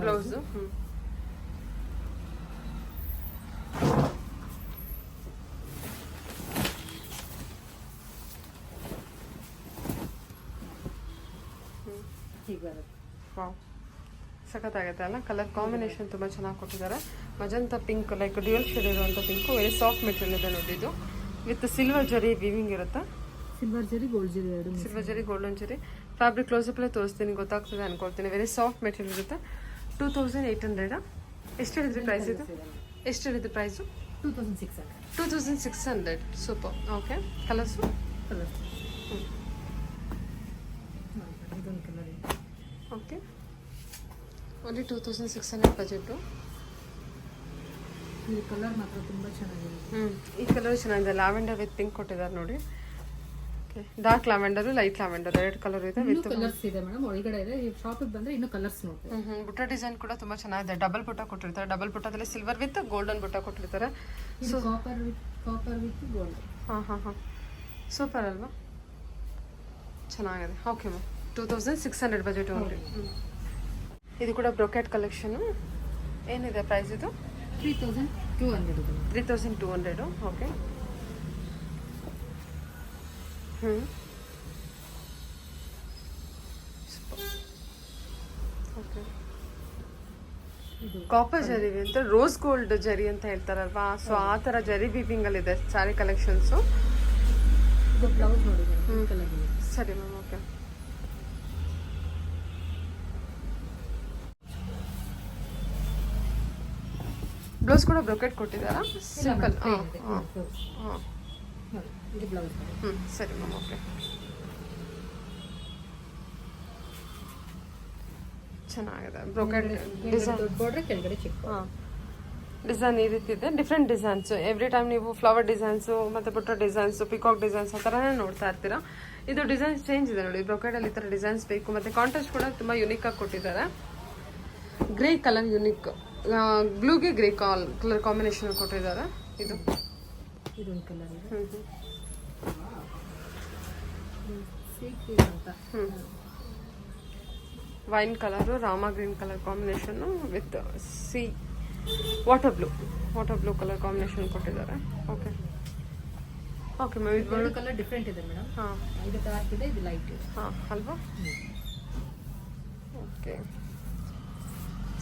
ಬ್ಲೌಸು. ಹ್ಞೂ, ಹೀಗೆ ಬರುತ್ತೆ. ವಾವ್, ಸಖತ್ತಾಗುತ್ತೆ ಅಲ್ಲ. ಕಲರ್ ಕಾಂಬಿನೇಷನ್ ತುಂಬ ಚೆನ್ನಾಗಿ ಕೊಟ್ಟಿದ್ದಾರೆ. ಮಜಂತ ಪಿಂಕ್, ಲೈಕ್ ಡ್ಯೂಯಲ್ ಶೇಡ್ ಇರುವಂಥ ಪಿಂಕು. ವೆರಿ ಸಾಫ್ಟ್ ಮೆಟೀರಿಯಲ್ ಇದೆ ನೋಡಿ. ಇದು ವಿತ್ ಸಿಲ್ವರ್ ಜರಿ ವಿವಿಂಗ್ ಇರುತ್ತೆ. ಸಿಲ್ವರ್ ಜರಿ ಗೋಲ್ಡ್ ಜರಿ ಎರಡು. ಸಿಲ್ವರ್ ಜರಿ ಗೋಲ್ಡನ್ ಜರಿ. ಫ್ಯಾಬ್ರಿಕ್ ಕ್ಲೋಸಪ್ಲೇ ತೋರಿಸ್ತೀನಿ, ಗೊತ್ತಾಗ್ತದೆ ಅನ್ಕೊಳ್ತೀನಿ. ವೆರಿ ಸಾಫ್ಟ್ ಮೆಟೀರಿಯಲ್ ಇರುತ್ತೆ. 2800. ಎಷ್ಟು ಹೇಳಿದ್ರಿ ಪ್ರೈಸ್ ಇದು? ಎಷ್ಟು ಹೇಳಿದ್ರಿ price? 2600. 2600. Super. Okay, colours? Colour ಇದೊಂದು ಕಲರ್ ಇದೆ. Okay, only 2600 budget. ಈ ಕಲರ್ ಮಾತ್ರ ತುಂಬ ಚೆನ್ನಾಗಿದೆ. ಈ ಕಲರ್ ಚೆನ್ನಾಗಿದೆ. ಲ್ಯಾವೆಂಡರ್ ವಿತ್ ಪಿಂಕ್ ಕೊಟ್ಟಿದ್ದಾರೆ ನೋಡಿ. ಓಕೆ, ಡಾರ್ಕ್ ಲ್ಯಾವೆಂಡರು, ಲೈಟ್ ಲ್ಯಾವೆಂಡರ್ ಎರಡು ಕಲರ್ ಇದೆ. ಇನ್ನೂ ಕಲರ್ಸ್ ಇದೆ ಮೇಡಮ್, ಒಳಗಡೆ ಇದೆ. ಈ ಶಾಪಿಗೆ ಬಂದರೆ ಇನ್ನೂ ಕಲರ್ಸ್ ನೋಡ್ತೀವಿ. ಬುಟ್ಟ ಡಿಸೈನ್ ಕೂಡ ತುಂಬ ಚೆನ್ನಾಗಿದೆ. ಡಬಲ್ ಬುಟ್ಟ ಕೊಟ್ಟಿರ್ತಾರೆ. ಡಬಲ್ ಬುಟ್ಟದಲ್ಲಿ ಸಿಲ್ವರ್ ವಿತ್ ಗೋಲ್ಡನ್ ಬುಟ್ಟ ಕೊಟ್ಟಿರ್ತಾರೆ. ಇದು ಕಾಪರ್ ವಿತ್ ಗೋಲ್ಡ್. ಹಾಂ, ಸೂಪರ್ ಅಲ್ವಾ? ಚೆನ್ನಾಗಿದೆ. Okay ma'am, 2600 budget only. ಇದು ಕೂಡ ಬ್ರೊಕೆಟ್ ಕಲೆಕ್ಷನು. ಏನಿದೆ ಪ್ರೈಸ್ ಇದು? 3200. 3200. Okay, okay. ಇದು ಕಾಪರ್ ಜರಿ ಅಂತ, ರೋಸ್ ಗೋಲ್ಡ್ ಜರಿ ಅಂತ ಹೇಳ್ತಾರಲ್ವಾ? ಸೊ ಆ ಥರ ಜರಿ ಬೀಪಿಂಗಲ್ಲಿ ಇದೆ ಸ್ಯಾರಿ ಕಲೆಕ್ಷನ್ಸು. ಇದು ಬ್ಲೌಸ್ ನೋಡಿ ಕಲರ್ ಇದೆ. ಸರಿ ಮ್ಯಾಮ್, ಓಕೆ. ಬ್ಲೌಸ್ ಕೂಡ ಬ್ರೊಕೆಟ್ ಕೊಟ್ಟಿದ್ದಾರಾ? ಸಿಂಪಲ್. ಹಾಂ, ಇದು ಬ್ಲೌಸ್. ಸರಿ ಮ್ಯಾಮ್, ಓಕೆ. ಚೆನ್ನಾಗಿದೆ ಬ್ರೊಕೆಟ್ ಡಿಸೈನ್. ದೊಡ್ಡ ಬಾರ್ಡ್ರೆ ಕೆಳಗಡೆ ಚಿಕ್ಕ. ಹಾಂ, ಡಿಸೈನ್ ಈ ರೀತಿ ಇದೆ. Different designs. ಎವ್ರಿ ಟೈಮ್ ನೀವು ಫ್ಲವರ್ ಡಿಸೈನ್ಸು ಮತ್ತು ಬುಟ್ಟ ಡಿಸೈನ್ಸು, ಪಿಕಾಕ್ ಡಿಸೈನ್ಸ್ ಆ ಥರನೇ ನೋಡ್ತಾ ಇರ್ತೀರಾ. ಇದು ಡಿಸೈನ್ಸ್ ಚೇಂಜ್ ಇದೆ ನೋಡಿ. ಬ್ರೊಕೆಟಲ್ಲಿ ಈ ಥರ ಡಿಸೈನ್ಸ್ ಬೇಕು. ಮತ್ತು ಕಾಂಟ್ರಾಸ್ಟ್ ಕೂಡ ತುಂಬ ಯುನೀಕಾಗಿ ಕೊಟ್ಟಿದ್ದಾರೆ. ಗ್ರೇ ಕಲರ್ ಯೂನಿಕ್, ಬ್ಲೂಗೆ ಗ್ರೇ ಕಲರ್ ಕಾಂಬಿನೇಷನ್ ಕೊಟ್ಟಿದ್ದಾರೆ. ಇದೊಂದು ಕಲರ್ ಇದೆ. ಹ್ಞೂ ಸೀಕ್ರೆಟ್ ಅಂತ. Wine colour, Rama green colour combination with sea water blue colour combination ಕೊಟ್ಟಿದ್ದಾರೆ. ಓಕೆ ಓಕೆ ಮ್ಯಾಮ್, ಇದು ಎರಡು ಕಲರ್ ಡಿಫ್ರೆಂಟ್ ಇದೆ ಮೇಡಮ್. ಹಾಂ ಇದು ಡಾರ್ಕ್ ಇದೆ, ಇದು ಲೈಟ್ ಇದೆ. ಹಾಂ ಅಲ್ವಾ? ಓಕೆ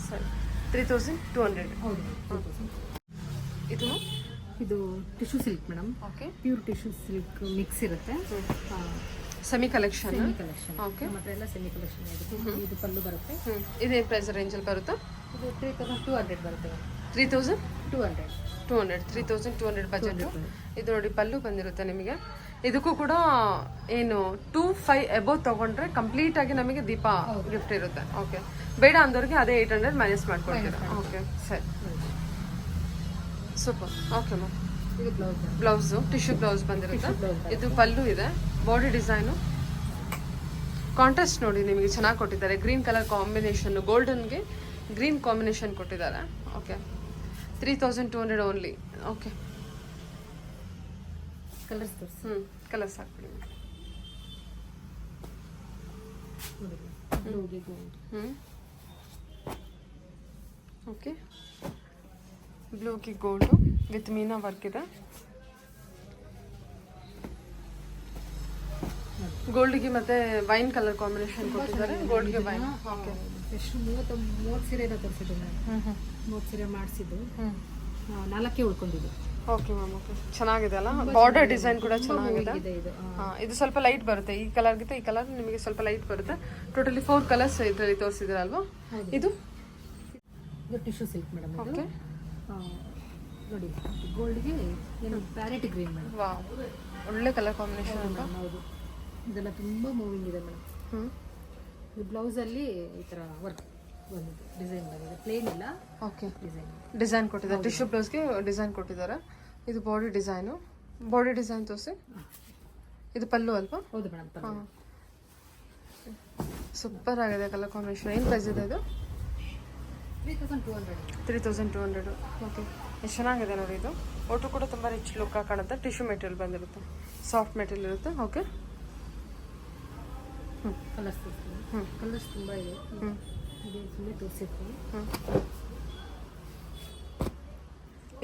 ಸರಿ, 3200. ಹೌದು. ಇದು ಇದು tissue silk madam. Okay, pure tissue silk mix ಇರುತ್ತೆ. Semi collection. Semi collection. Okay, ಮತ್ತೆ ಎಲ್ಲ ಸೆಮಿ ಕಲೆಕ್ಷನ್ ಇದೆ. ಇದು ಪಲ್ಲು ಬರುತ್ತೆ. ಇದೇ ಪ್ರೈಸ್ ರೇಂಜಲ್ಲಿ ಬರುತ್ತಾ? ಇದು 3200 ಬರುತ್ತೆ. 3200 3200 ಬಜೆಟ್. ಇದು ನೋಡಿ ಪಲ್ಲು ಬಂದಿರುತ್ತೆ ನಿಮಗೆ. ಇದಕ್ಕೂ ಕೂಡ ಏನು 25 ಎಬೋವ್ ತಗೊಂಡ್ರೆ ಕಂಪ್ಲೀಟ್ ಆಗಿ ನಮಗೆ ದೀಪ ಗಿಫ್ಟ್ ಇರುತ್ತೆ. ಓಕೆ, ಬೇಡ ಅಂದವ್ರಿಗೆ ಅದೇ 800 ಮೈನಸ್ ಮಾಡ್ಕೊಳ್ತೀರಾ. ಓಕೆ ಸರಿ, ಸೂಪರ್. ಓಕೆ ಮ್ಯಾಮ್, ಇದು ಬ್ಲೌಸ್. ಬ್ಲೌಸು ಟಿಶ್ಯೂ ಬ್ಲೌಸ್ ಬಂದಿರುತ್ತೆ. ಇದು ಪಲ್ಲು ಇದೆ, ಬಾಡಿ ಡಿಸೈನು ಕಾಂಟ್ರಾಸ್ಟ್ ನೋಡಿ ನಿಮಗೆ ಚೆನ್ನಾಗಿ ಕೊಟ್ಟಿದ್ದಾರೆ. ಗ್ರೀನ್ ಕಲರ್ ಕಾಂಬಿನೇಷನ್, ಗೋಲ್ಡನ್ಗೆ ಗ್ರೀನ್ ಕಾಂಬಿನೇಷನ್ ಕೊಟ್ಟಿದ್ದಾರೆ. Okay, 3200 only. ಓಕೆ, ಕಲರ್ಸ್ ತೋರಿಸಿ. ಕಲರ್ಸ್ ಹಾಕ್ಬಿಡಿ. ಓಕೆ, ಬ್ಲೂಗೆ ಗೋಲ್ಡು ವಿತ್ ಮೀನಾ ವರ್ಕ್ ಇದೆ. ಗೋಲ್ಡ್ಗೆ ಮತ್ತೆ ವೈನ್ ಕಲರ್ ಕಾಂಬಿನೇಷನ್ ಕೊಟ್ಟಿದ್ದಾರೆ. ಗೋಲ್ಡ್ಗೆ ವೈನ್. ಓಕೆ, ಎಷ್ಟು 30 ಸೀರೆ ತೋರಿಸಿದ್ದು ನಾನು. 30 ಸೀರೆ ಮಾಡಿಸಿದ್ದು 4ಕ್ಕೆ ಉಳ್ಕೊಂಡಿದ್ದು. Okay ma'am. ಓಕೆ, ಚೆನ್ನಾಗಿದೆ ಅಲ್ಲ, ಬಾರ್ಡರ್ ಡಿಸೈನ್ ಕೂಡ ಚೆನ್ನಾಗಿದೆ. ಇದು ಇದು ಸ್ವಲ್ಪ ಲೈಟ್ ಬರುತ್ತೆ. ಈ ಕಲರ್ಗಿಂತ ಈ ಕಲರ್ ನಿಮಗೆ ಸ್ವಲ್ಪ ಲೈಟ್ ಬರುತ್ತೆ. ಟೋಟಲಿ 4 ಕಲರ್ಸ್ ಇದರಲ್ಲಿ ತೋರಿಸಿದ್ದೀರಲ್ವಾ? ಇದು ಟಿಶ್ಯೂ ಸಿಲ್ಕ್ ಮೇಡಮ್. ಓಕೆ, ನೋಡಿ ಗೋಲ್ಡ್ಗೆ ಏನು ಪ್ಯಾರೆಟ್ ಗ್ರೀನ್ ಮೇಡಮ್. ವಾ, ಒಳ್ಳೆ ಕಲರ್ ಕಾಂಬಿನೇಷನ್ ಅಂತ. ಹೌದು, ಇದೆಲ್ಲ ತುಂಬ ಮೂವಿಂಗ್ ಇದೆ ಮೇಡಮ್. ಈ ಬ್ಲೌಸಲ್ಲಿ ಈ ಥರ ವರ್ಕ್ ಬಂದಿದೆ, ಡಿಸೈನ್ ಬಂದಿದೆ, ಪ್ಲೇನ್ ಇಲ್ಲ. ಓಕೆ, ಡಿಸೈನ್ ಕೊಟ್ಟಿದ್ದಾರೆ. ಟಿಶ್ಯೂ ಬ್ಲೌಸ್ಗೆ ಡಿಸೈನ್ ಕೊಟ್ಟಿದ್ದಾರೆ. ಇದು ಬಾಡಿ ಡಿಸೈನು. ಬಾಡಿ ಡಿಸೈನ್ ತೋರಿಸಿ. ಇದು ಪಲ್ಲು ಅಲ್ವಾ? ಹೌದು ಮೇಡಮ್. ಸೂಪರ್ ಆಗಿದೆ ಕಲರ್ ಕಾಂಬಿನೇಷನ್. ಏನು ಪ್ರೈಸ್ ಇದೆ ಇದು? 3200. ಓಕೆ, ಎಷ್ಟು ಚೆನ್ನಾಗಿದೆ ನೋಡಿ. ಇದು ಒಟ್ಟು ಕೂಡ ತುಂಬ ರಿಚ್ ಲುಕ್ ಕಾಣುತ್ತೆ. ಟಿಶ್ಯೂ ಮೆಟೀರಿಯಲ್ ಬಂದಿರುತ್ತೆ, ಸಾಫ್ಟ್ ಮೆಟೀರಿಯಲ್ ಇರುತ್ತೆ. ಓಕೆ, ಕಲರ್ಸ್ ಕಲರ್ಸ್ ತುಂಬ ಇದೆ. ಇದು ಸುಮ್ಮನೆ ತೋರಿಸಿರ್ತೀವಿ.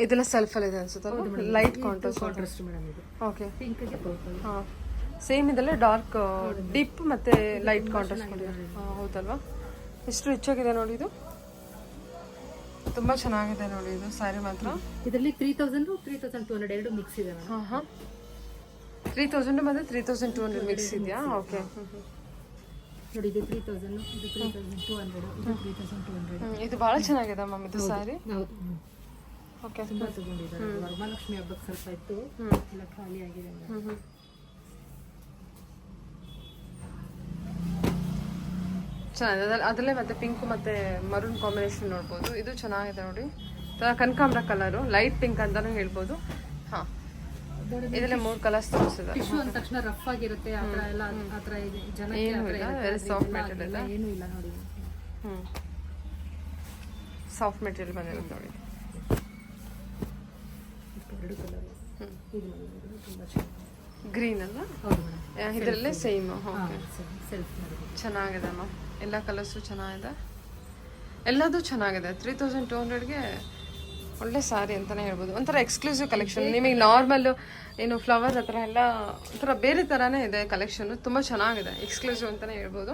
ಇದೆಲ್ಲ ಸೆಲ್ಫಲ್ಲಿ ಇದೆ ಅನ್ಸುತ್ತಲ್ಲ, ಲೈಟ್ ಕಾಂಟ್ರಾಸ್ಟ್ ಮೇಡಮ್. ಇದು ಓಕೆ, ಪಿಂಕ್ಗೆ ಪರ್ಪಲ್. ಹಾಂ, ಸೇಮ್ ಇದೆಲ್ಲ ಡಾರ್ಕ್ ಡೀಪ್ ಮತ್ತೆ ಲೈಟ್ ಕಾಂಟ್ರಾಸ್ಟ್ ಮಾಡಿದ್ದಾರೆ. ಹೌದಲ್ವಾ? ಎಷ್ಟು ರಿಚ್ ಆಗಿದೆ ನೋಡಿ. ಇದು ತುಂಬ ಚೆನ್ನಾಗಿದೆ ನೋಡಿ. ಇದು ಸ್ಯಾರಿ ಮಾತ್ರ ಇದರಲ್ಲಿ 3000 3200 ಎರಡು ಮಿಕ್ಸ್ ಇದೆ ಮೇಡಮ್. ಹಾಂ ಹಾಂ, 3000 ಮತ್ತು 3200 ಮಿಕ್ಸ್ ಇದೆಯಾ? ಓಕೆ, ನೋಡಿ ಇದು 3000, ಇದು 3200, ಇದು 3200. ಇದು ಭಾಳ ಚೆನ್ನಾಗಿದೆ ಮ್ಯಾಮ್. ಇದು ಸ್ಯಾರಿ. ಹೌದು, ಓಕೆ, ತುಂಬ ತಗೊಂಡಿದ್ದಾರೆ. ವರಮಹಾಲಕ್ಷ್ಮಿ ಹಬ್ಬಕ್ಕೆ ಸ್ವಲ್ಪ ಇತ್ತು, ಎಲ್ಲ ಖಾಲಿ ಆಗಿದೆ ಮೇಡಮ್. ಚೆನ್ನಾಗಿದೆ. ಅದರಲ್ಲೇ ಮತ್ತೆ ಪಿಂಕ್ ಮತ್ತೆ ಮರೂನ್ ಕಾಂಬಿನೇಷನ್ ನೋಡ್ಬೋದು. ಇದು ಚೆನ್ನಾಗಿದೆ ನೋಡಿ. ಕನಕಾಂಬರ ಕಲರು, ಲೈಟ್ ಪಿಂಕ್ ಅಂತಾನು ಹೇಳ್ಬೋದು. ಹಾಂ, ಇದರಲ್ಲಿ 3 ಕಲರ್ಸ್ ತೋರಿಸಿದ್ದಾರೆ. ಟಿಶ್ಯೂ ಅಂದ ತಕ್ಷಣ ರಫ್ ಆಗಿರುತ್ತೆ, ಆ ಥರ ಎಲ್ಲ ಆ ಥರ ಇದೆ. ಜನಕ್ಕೆ ಏನೂ ಇಲ್ಲ, ವೆರಿ ಸಾಫ್ಟ್ ಮೆಟೀರಿಯಲ್ ಇದೆ. ಏನೂ ಇಲ್ಲ ನೋಡಿ. ಸಾಫ್ಟ್ ಮೆಟೀರಿಯಲ್ ಬಂದಿರುತ್ತೆ ನೋಡಿ. ಎರಡು ಕಲರ್. ಇದು ನೋಡಿ, ತುಂಬ ಚೆನ್ನಾಗಿದೆ. ಗ್ರೀನ್ ಅಲ್ಲ? ಹೌದು ಮೇಡಮ್. ಇದರಲ್ಲೇ ಸೇಮ್. ಓಕೆ, ಸೆಲ್ಫ್ ಮಾಡಿದೆ. ಚೆನ್ನಾಗಿದೆ ಮ್ಯಾಮ್. ಎಲ್ಲ ಕಲರ್ಸು ಚೆನ್ನಾಗಿದೆ, ಎಲ್ಲದೂ ಚೆನ್ನಾಗಿದೆ. 3200ಗೆ ಒಳ್ಳೆ ಸ್ಯಾರಿ ಅಂತಲೇ ಹೇಳ್ಬೋದು. ಒಂಥರ ಎಕ್ಸ್ಕ್ಲೂಸಿವ್ ಕಲೆಕ್ಷನ್. ನಿಮಗೆ ನಾರ್ಮಲ್ ಏನು ಫ್ಲವರ್ ಹತ್ರ ಎಲ್ಲ ಒಂಥರ ಬೇರೆ ಥರನೇ ಇದೆ ಕಲೆಕ್ಷನು. ತುಂಬ ಚೆನ್ನಾಗಿದೆ, ಎಕ್ಸ್ಕ್ಲೂಸಿವ್ ಅಂತಲೇ ಹೇಳ್ಬೋದು.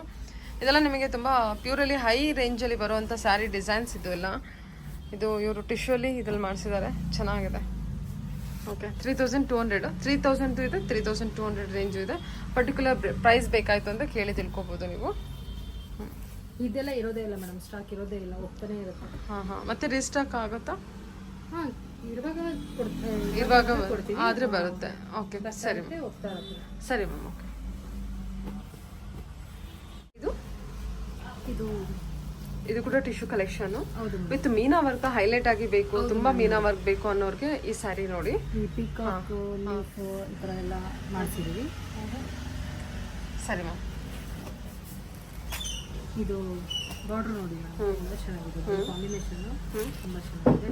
ಇದೆಲ್ಲ ನಿಮಗೆ ತುಂಬ ಪ್ಯೂರಲ್ಲಿ ಹೈ ರೇಂಜಲ್ಲಿ ಬರುವಂಥ ಸ್ಯಾರಿ ಡಿಸೈನ್ಸ್ ಇದು ಎಲ್ಲ. ಇದು ಇವರು ಟಿಶ್ಯೂಲಿ ಇದ್ರಲ್ಲಿ ಮಾಡಿಸಿದ್ದಾರೆ, ಚೆನ್ನಾಗಿದೆ. ಓಕೆ, 3200. 3000 ಇದೆ, 3200 ರೇಂಜು ಇದೆ. ಪರ್ಟಿಕ್ಯುಲರ್ ಪ್ರೈಸ್ ಬೇಕಾಯಿತು ಅಂತ ಕೇಳಿ ತಿಳ್ಕೊಬೋದು ನೀವು. ಇದೆಲ್ಲ ಇರೋದೇ ಇಲ್ಲ ಮೇಡಮ್, ಸ್ಟಾಕ್ ಇರೋದೇ ಇಲ್ಲ, ಹೋಗ್ತಾನೆ ಇರುತ್ತೆ. ಹಾಂ ಹಾಂ, ಮತ್ತೆ ರೀಸ್ಟಾಕ್ ಆಗುತ್ತಾ? ಹಾಂ, ಇವಾಗ ಆದರೆ ಬರುತ್ತೆ. ಓಕೆ, ಸರಿ ಮ್ಯಾಮ್. ಹೋಗ್ತಾ ಇರುತ್ತೆ. ಸರಿ ಮ್ಯಾಮ್. ಓಕೆ, ಇದು ಇದು ಇದು ಕೂಡ ಟಿಶ್ಯೂ ಕಲೆಕ್ಷನು ಹೌದು ವಿತ್ ಮೀನಾ ವರ್ಕ್ ಹೈಲೈಟ್ ಆಗಿ ಬೇಕು, ತುಂಬಾ ಮೀನಾ ವರ್ಕ್ ಬೇಕು ಅನ್ನೋರಿಗೆ ಈ ಸ್ಯಾರಿ ನೋಡಿ. ಈ ಪಿಕಾಕ್ ಲೀಫ್ ಈ ಥರ ಎಲ್ಲ ಮಾಡಿಸಿದ್ದೀವಿ. ಸರಿ ಮ್ಯಾಮ್. ಇದು ಬಾರ್ಡರ್ ನೋಡಿ ಮೇಡಮ್, ತುಂಬ ಚೆನ್ನಾಗಿದೆ. ಕಾಂಬಿನೇಷನ್ ತುಂಬ ಚೆನ್ನಾಗಿದೆ.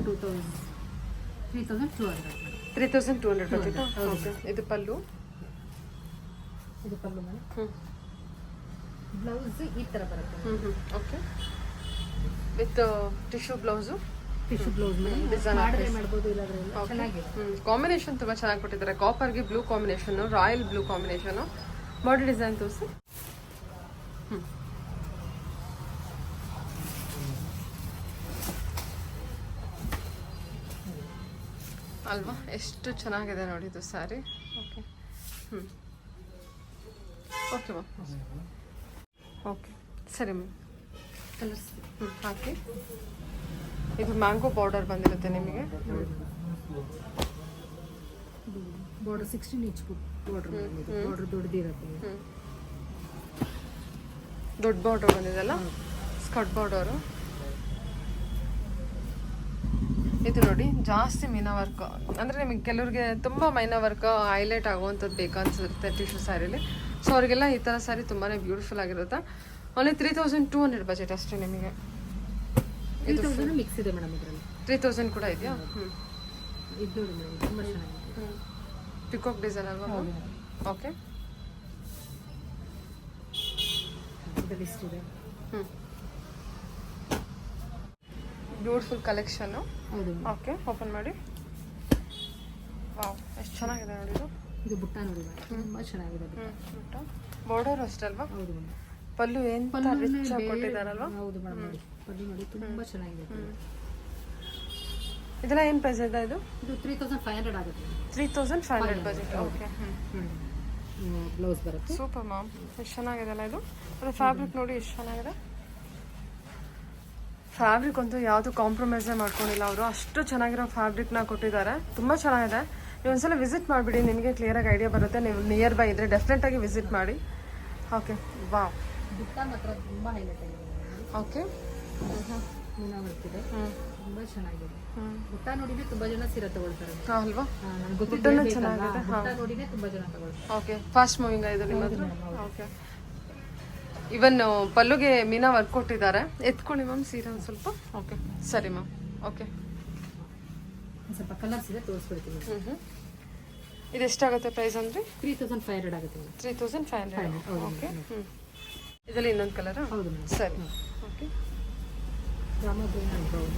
3200 ಬ್ಲೌಸ್ ಈ ತರ ಬರುತ್ತೆ. Okay, with tissue blouse, tissue blouse design ಮಾಡಿದ್ರೆ ಮಾಡ್ಬೋದು, ಇಲ್ಲಾಂದ್ರೆ ಇಲ್ಲ. ಚೆನ್ನಾಗಿದೆ. ಕಾಂಬಿನೇಷನ್ ತುಂಬ ಚೆನ್ನಾಗಿ ಕೊಟ್ಟಿದ್ದಾರೆ. ಕಾಪರ್ಗೆ blue combination, royal blue combination. Border design ತೋರಿಸಿ. ಅಲ್ವಾ, ಎಷ್ಟು ಚೆನ್ನಾಗಿದೆ ನೋಡಿ ಇದು saree. Okay, okay ma'am, okay ಸರಿ ಮ್ಯಾಮ್. ಕಲರ್ಸ್ ಹಾಕಿ. ಇದು ಮ್ಯಾಂಗೋ ಬಾರ್ಡರ್ ಬಂದಿರುತ್ತೆ ನಿಮಗೆ. ಬಾರ್ಡರ್ 16 ಇಂಚ್ ಬಾರ್ಡರ್ ಬಾರ್ಡರ್ ದೊಡ್ಡದಿರುತ್ತೆ. ದೊಡ್ಡ ಬಾರ್ಡರ್ ಬಂದಿದೆಲ್ಲ, ಸ್ಕರ್ಟ್ ಬಾರ್ಡರು. ಇದು ನೋಡಿ ಜಾಸ್ತಿ ಮೀನಾ ವರ್ಕ್, ಅಂದರೆ ನಿಮಗೆ ಕೆಲವ್ರಿಗೆ ತುಂಬ ಮೈನಾ ವರ್ಕ್ ಹೈಲೈಟ್ ಆಗುವಂಥದ್ದು ಬೇಕನ್ಸುತ್ತೆ ಟಿಶ್ಯೂ ಸ್ಯಾರಿಲಿ. ಸೊ ಅವರಿಗೆಲ್ಲ ಈ ಥರ ಸ್ಯಾರಿ ತುಂಬಾ ಬ್ಯೂಟಿಫುಲ್ ಆಗಿರುತ್ತೆ. ಓನ್ಲಿ 3200 ಬಜೆಟ್ ಅಷ್ಟೇ ನಿಮಗೆ. ಇದು ಮಿಕ್ಸ್ ಇದೆ ಮೇಡಮ್, ಇದರಲ್ಲಿ 3000 ಕೂಡ ಇದೆಯಾ? ಇದು ನೋಡಿ ಮೇಡಮ್, ತುಂಬ ಚೆನ್ನಾಗಿದೆ. ಪಿಕಾಕ್ ಡಿಸೈನ್ ಅಲ್ವಾ? ಓಕೆ, ಇದರಲ್ಲಿ ಇಷ್ಟಿದೆ. Beautiful collection. ಹೌದು. ಓಕೆ, ಓಪನ್ ಮಾಡಿ. ವಾವ್, ಎಷ್ಟು ಚೆನ್ನಾಗಿದೆ ನೋಡಿ ಇದು. ಇದು ಬುಟ್ಟ ನೋಡಿ ಮೇಡಮ್, ತುಂಬ ಚೆನ್ನಾಗಿದೆ ಬುಟ್ಟ. ಬಾರ್ಡರ್ ಅಷ್ಟೇ ಅಲ್ವಾ? ಹೌದು ಮೇಡಮ್. ಪಲ್ಲು ಏನು ರಿಚ್ ಆಗಿ ಕೊಟ್ಟಿದ್ದಾರಲ್ವಾ? ಹೌದು ಮೇಡಮ್, ನೋಡಿ ಪಲ್ಲು ನೋಡಿ ತುಂಬ ಚೆನ್ನಾಗಿದೆ. ಇದೆಲ್ಲ ಏನು ಪ್ರೈಸ್ ಇದೆ ಇದು? ಇದು 3500 ಆಗುತ್ತೆ. 3500 ಬಜೆಟ್. ಓಕೆ, ಬ್ಲೌಸ್ ಬರುತ್ತೆ. ಸೂಪರ್ ಮ್ಯಾಮ್, ಎಷ್ಟು ಚೆನ್ನಾಗಿದೆ ಅಲ್ಲ ಇದು. ಅದು ಫ್ಯಾಬ್ರಿಕ್ ನೋಡಿ ಎಷ್ಟು ಚೆನ್ನಾಗಿದೆ. ಫ್ಯಾಬ್ರಿಕ್ ಅಂತೂ ಯಾವುದು ಕಾಂಪ್ರಮೈಸೇ ಮಾಡ್ಕೊಂಡಿಲ್ಲ ಅವರು, ಅಷ್ಟು ಚೆನ್ನಾಗಿರೋ ಫ್ಯಾಬ್ರಿಕ್ನ ಕೊಟ್ಟಿದ್ದಾರೆ. ತುಂಬ ಚೆನ್ನಾಗಿದೆ. ನೀವು ಒಂದ್ಸಲ ವಿಸಿಟ್ ಮಾಡಿಬಿಡಿ, ನಿಮಗೆ ಕ್ಲಿಯರಾಗಿ ಐಡಿಯಾ ಬರುತ್ತೆ. ನೀವು ನಿಯರ್ ಬೈ ಇದ್ದರೆ ಡೆಫಿನೆಟಾಗಿ ವಿಸಿಟ್ ಮಾಡಿ. ಓಕೆ, ವಾವ್, ಬುಟ್ಟ ಮಾತ್ರ ತುಂಬ ಹೈಲೈಟ್ ಆಗಿದೆ. ಓಕೆ, ಮೀನಾ ಬರ್ತಿದೆ, ತುಂಬ ಚೆನ್ನಾಗಿದೆ. ಬುಟ್ಟ ನೋಡಿನೇ ತುಂಬ ಜನ ಸೀರೆ ತಗೊಳ್ತಾರೆ ಅಲ್ವಾ? ನನಗೆ ಬುಟ್ಟನೂ ಗೊತ್ತಿಲ್ಲ, ಚೆನ್ನಾಗಿದೆ. ಬುಟ್ಟ ನೋಡಿನೇ ತುಂಬ ಜನ ತಗೊಳ್ತಾರೆ. ಓಕೆ, ಫಾಸ್ಟ್ ಮೂವಿಂಗ್ ಇದು ನಿಮ್ಮ ಹತ್ರ? ಓಕೆ, ಇವನ್ ಪಲ್ಲುಗೆ ಮೀನಾ ವರ್ಕ್ ಕೊಟ್ಟಿದ್ದಾರೆ. ಎತ್ಕೊಳ್ಳಿ ಮ್ಯಾಮ್ ಸೀರೆ ಒಂದು ಸ್ವಲ್ಪ. ಓಕೆ ಸರಿ ಮ್ಯಾಮ್. ಓಕೆ, ಸ್ವಲ್ಪ ಕಲರ್ಸ್ ಇದೆ, ತೋರಿಸ್ಬಿಡ್ತೀನಿ. ಇದು ಎಷ್ಟಾಗುತ್ತೆ ಪ್ರೈಸ್ ಅಂದರೆ? 3500 ಆಗುತ್ತೆ. 3500. ಓಕೆ, ಇದರಲ್ಲಿ ಇನ್ನೊಂದು ಕಲರ್. ಹೌದು ಮೇಡಮ್. ಸರಿ, ಓಕೆ. ರಾಮ ಬ್ರೌನ್.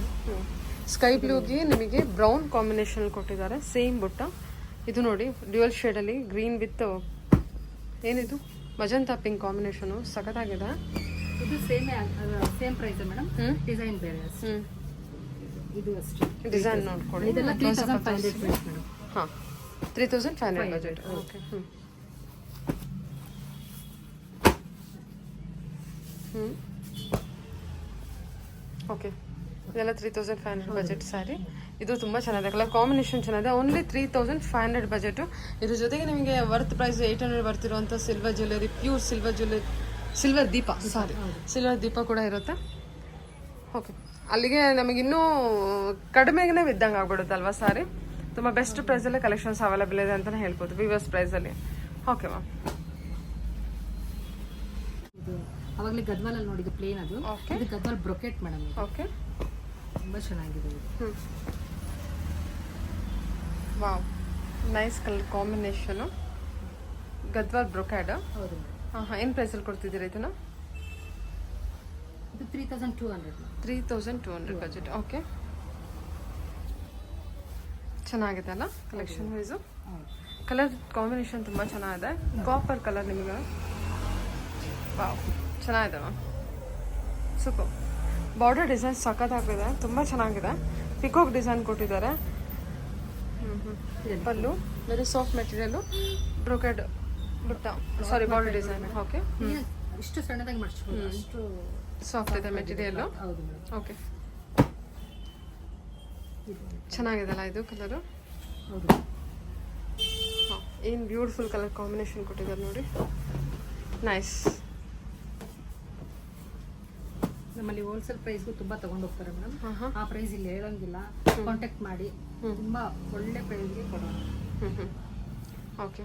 ಸ್ಕೈ ಬ್ಲೂಗೆ ನಿಮಗೆ ಬ್ರೌನ್ ಕಾಂಬಿನೇಷನ್ ಕೊಟ್ಟಿದ್ದಾರೆ. ಸೇಮ್ ಬುಟ್ಟ. ಇದು ನೋಡಿ ಡ್ಯುಯಲ್ ಶೇಡಲ್ಲಿ ಗ್ರೀನ್ ವಿತ್ ಏನಿದು ಮಜಂತಾ ಪಿಂಕ್ ಕಾಂಬಿನೇಷನು ಸಖತ್ತಾಗಿದೆ. ಇದು ಸೇಮ್ ಪ್ರೈಸ್ ಮೇಡಮ್, ಡಿಸೈನ್ ಬೇರೆ. ಇದು ಅಷ್ಟೇ ಡಿಸೈನ್ ನೋಡ್ಕೊಳ್ಳಿ. ಇದೆಲ್ಲ 3500 ಪ್ರೈಸ್ ಮೇಡಮ್. ಹಾಂ, 3500 ಬಜೆಟ್. ಓಕೆ, ಓಕೆ, ಇದೆಲ್ಲ 3500 ಬಜೆಟ್ ಸ್ಯಾರಿ. ಇದು ತುಂಬ ಚೆನ್ನಾಗಿದೆ, ಕಲರ್ ಕಾಂಬಿನೇಷನ್ ಚೆನ್ನಾಗಿದೆ. Only 3500 budget. ಇದ್ರ ಜೊತೆಗೆ ನಿಮಗೆ ವರ್ತ್ ಪ್ರೈಸ್ 800 ಬರ್ತಿರುವಂಥ silver jewellery, pure silver jewellery, silver ದೀಪ, ಸಾರಿ ಸಿಲ್ವರ್ ದೀಪ ಕೂಡ ಇರುತ್ತೆ. ಓಕೆ, ಅಲ್ಲಿಗೆ ನಮಗಿನ್ನೂ ಕಡಿಮೆಗೆ ಇದ್ದಂಗೆ ಆಗ್ಬಿಡುತ್ತಲ್ವಾ ಸಾರಿ. ತುಂಬ ಬೆಸ್ಟ್ ಪ್ರೈಸಲ್ಲೇ ಕಲೆಕ್ಷನ್ಸ್ ಅವೈಲೇಬಲ್ ಇದೆ ಅಂತಲೇ ಹೇಳ್ಬೋದು, ವಿವರ್ಸ್ ಪ್ರೈಸಲ್ಲಿ. Okay ma'am. ಇದು ಅವಾಗಲೇ ಗದ್ವಾಲಲ್ಲಿ ನೋಡಿದ್ದು ಪ್ಲೇನ್, ಅದು ಇದು ಗದ್ವಾಲ್ ಬ್ರೊಕೆಟ್ ಮೇಡಮ್. ಓಕೆ, ತುಂಬ ಚೆನ್ನಾಗಿದೆ. Wow, nice colour combination. Gadwal brocade. ಹೌದು. ಹಾಂ, ಏನು ಪ್ರೈಸಲ್ಲಿ ಕೊಡ್ತಿದ್ದೀರಾ ಇದನ್ನು? ಇದು 3200. 3200 ಬಜೆಟ್. ಓಕೆ, ಚೆನ್ನಾಗಿದೆ ಅಲ್ಲ ಕಲೆಕ್ಷನ್ ವೈಸು. ಕಲರ್ ಕಾಂಬಿನೇಷನ್ ತುಂಬ ಚೆನ್ನಾಗಿದೆ. ಕಾಪರ್ ಕಲರ್ ನಿಮಗೆ. ವಾವ್, ಚೆನ್ನಾಗಿದೆ ಮ್ಯಾಮ್, ಸೂಪರ್. ಬಾರ್ಡರ್ ಡಿಸೈನ್ ಸಖತ್ತಾಗಿದೆ, ತುಂಬ ಚೆನ್ನಾಗಿದೆ. ಪಿಕಾಕ್ ಡಿಸೈನ್ ಕೊಟ್ಟಿದ್ದಾರೆ. ಪಲ್ಲು ವೆರಿ ಸಾಫ್ಟ್ ಮೆಟೀರಿಯಲು, ಬ್ರೊಕೆಡ್ ಬುಟ್ಟ, ಸಾರಿ ಬಾರ್ಡರ್ ಡಿಸೈನ್. ಓಕೆ, ಇಷ್ಟು ಸಣ್ಣದಾಗಿ ಮಾಡಿಸ್ಬೋದು, ಅಷ್ಟು ಸಾಫ್ಟ್ ಇದೆ ಮೆಟೀರಿಯಲ್ಲು. ಹೌದು ಮೇಡಮ್. ಓಕೆ, ಚೆನ್ನಾಗಿದೆಲ್ಲ ಇದು ಕಲರು. ಹೌದು. ಹಾಂ, ಏನು ಬ್ಯೂಟಿಫುಲ್ ಕಲರ್ ಕಾಂಬಿನೇಷನ್ ಕೊಟ್ಟಿದ್ದಾರೆ ನೋಡಿ, ನೈಸ್. ನಮ್ಮಲ್ಲಿ ಹೋಲ್ಸೇಲ್ ಪ್ರೈಸ್ಗೂ ತುಂಬ ತಗೊಂಡು ಹೋಗ್ತಾರೆ ಮೇಡಮ್. ಆ ಪ್ರೈಸ್ ಇಲ್ಲಿ ಹೇಳೋಂಗಿಲ್ಲ, ಕಾಂಟ್ಯಾಕ್ಟ್ ಮಾಡಿ, ತುಂಬ ಒಳ್ಳೆ ಪ್ರೈಸ್ಗೆ ಕೊಡೋಣ. ಓಕೆ,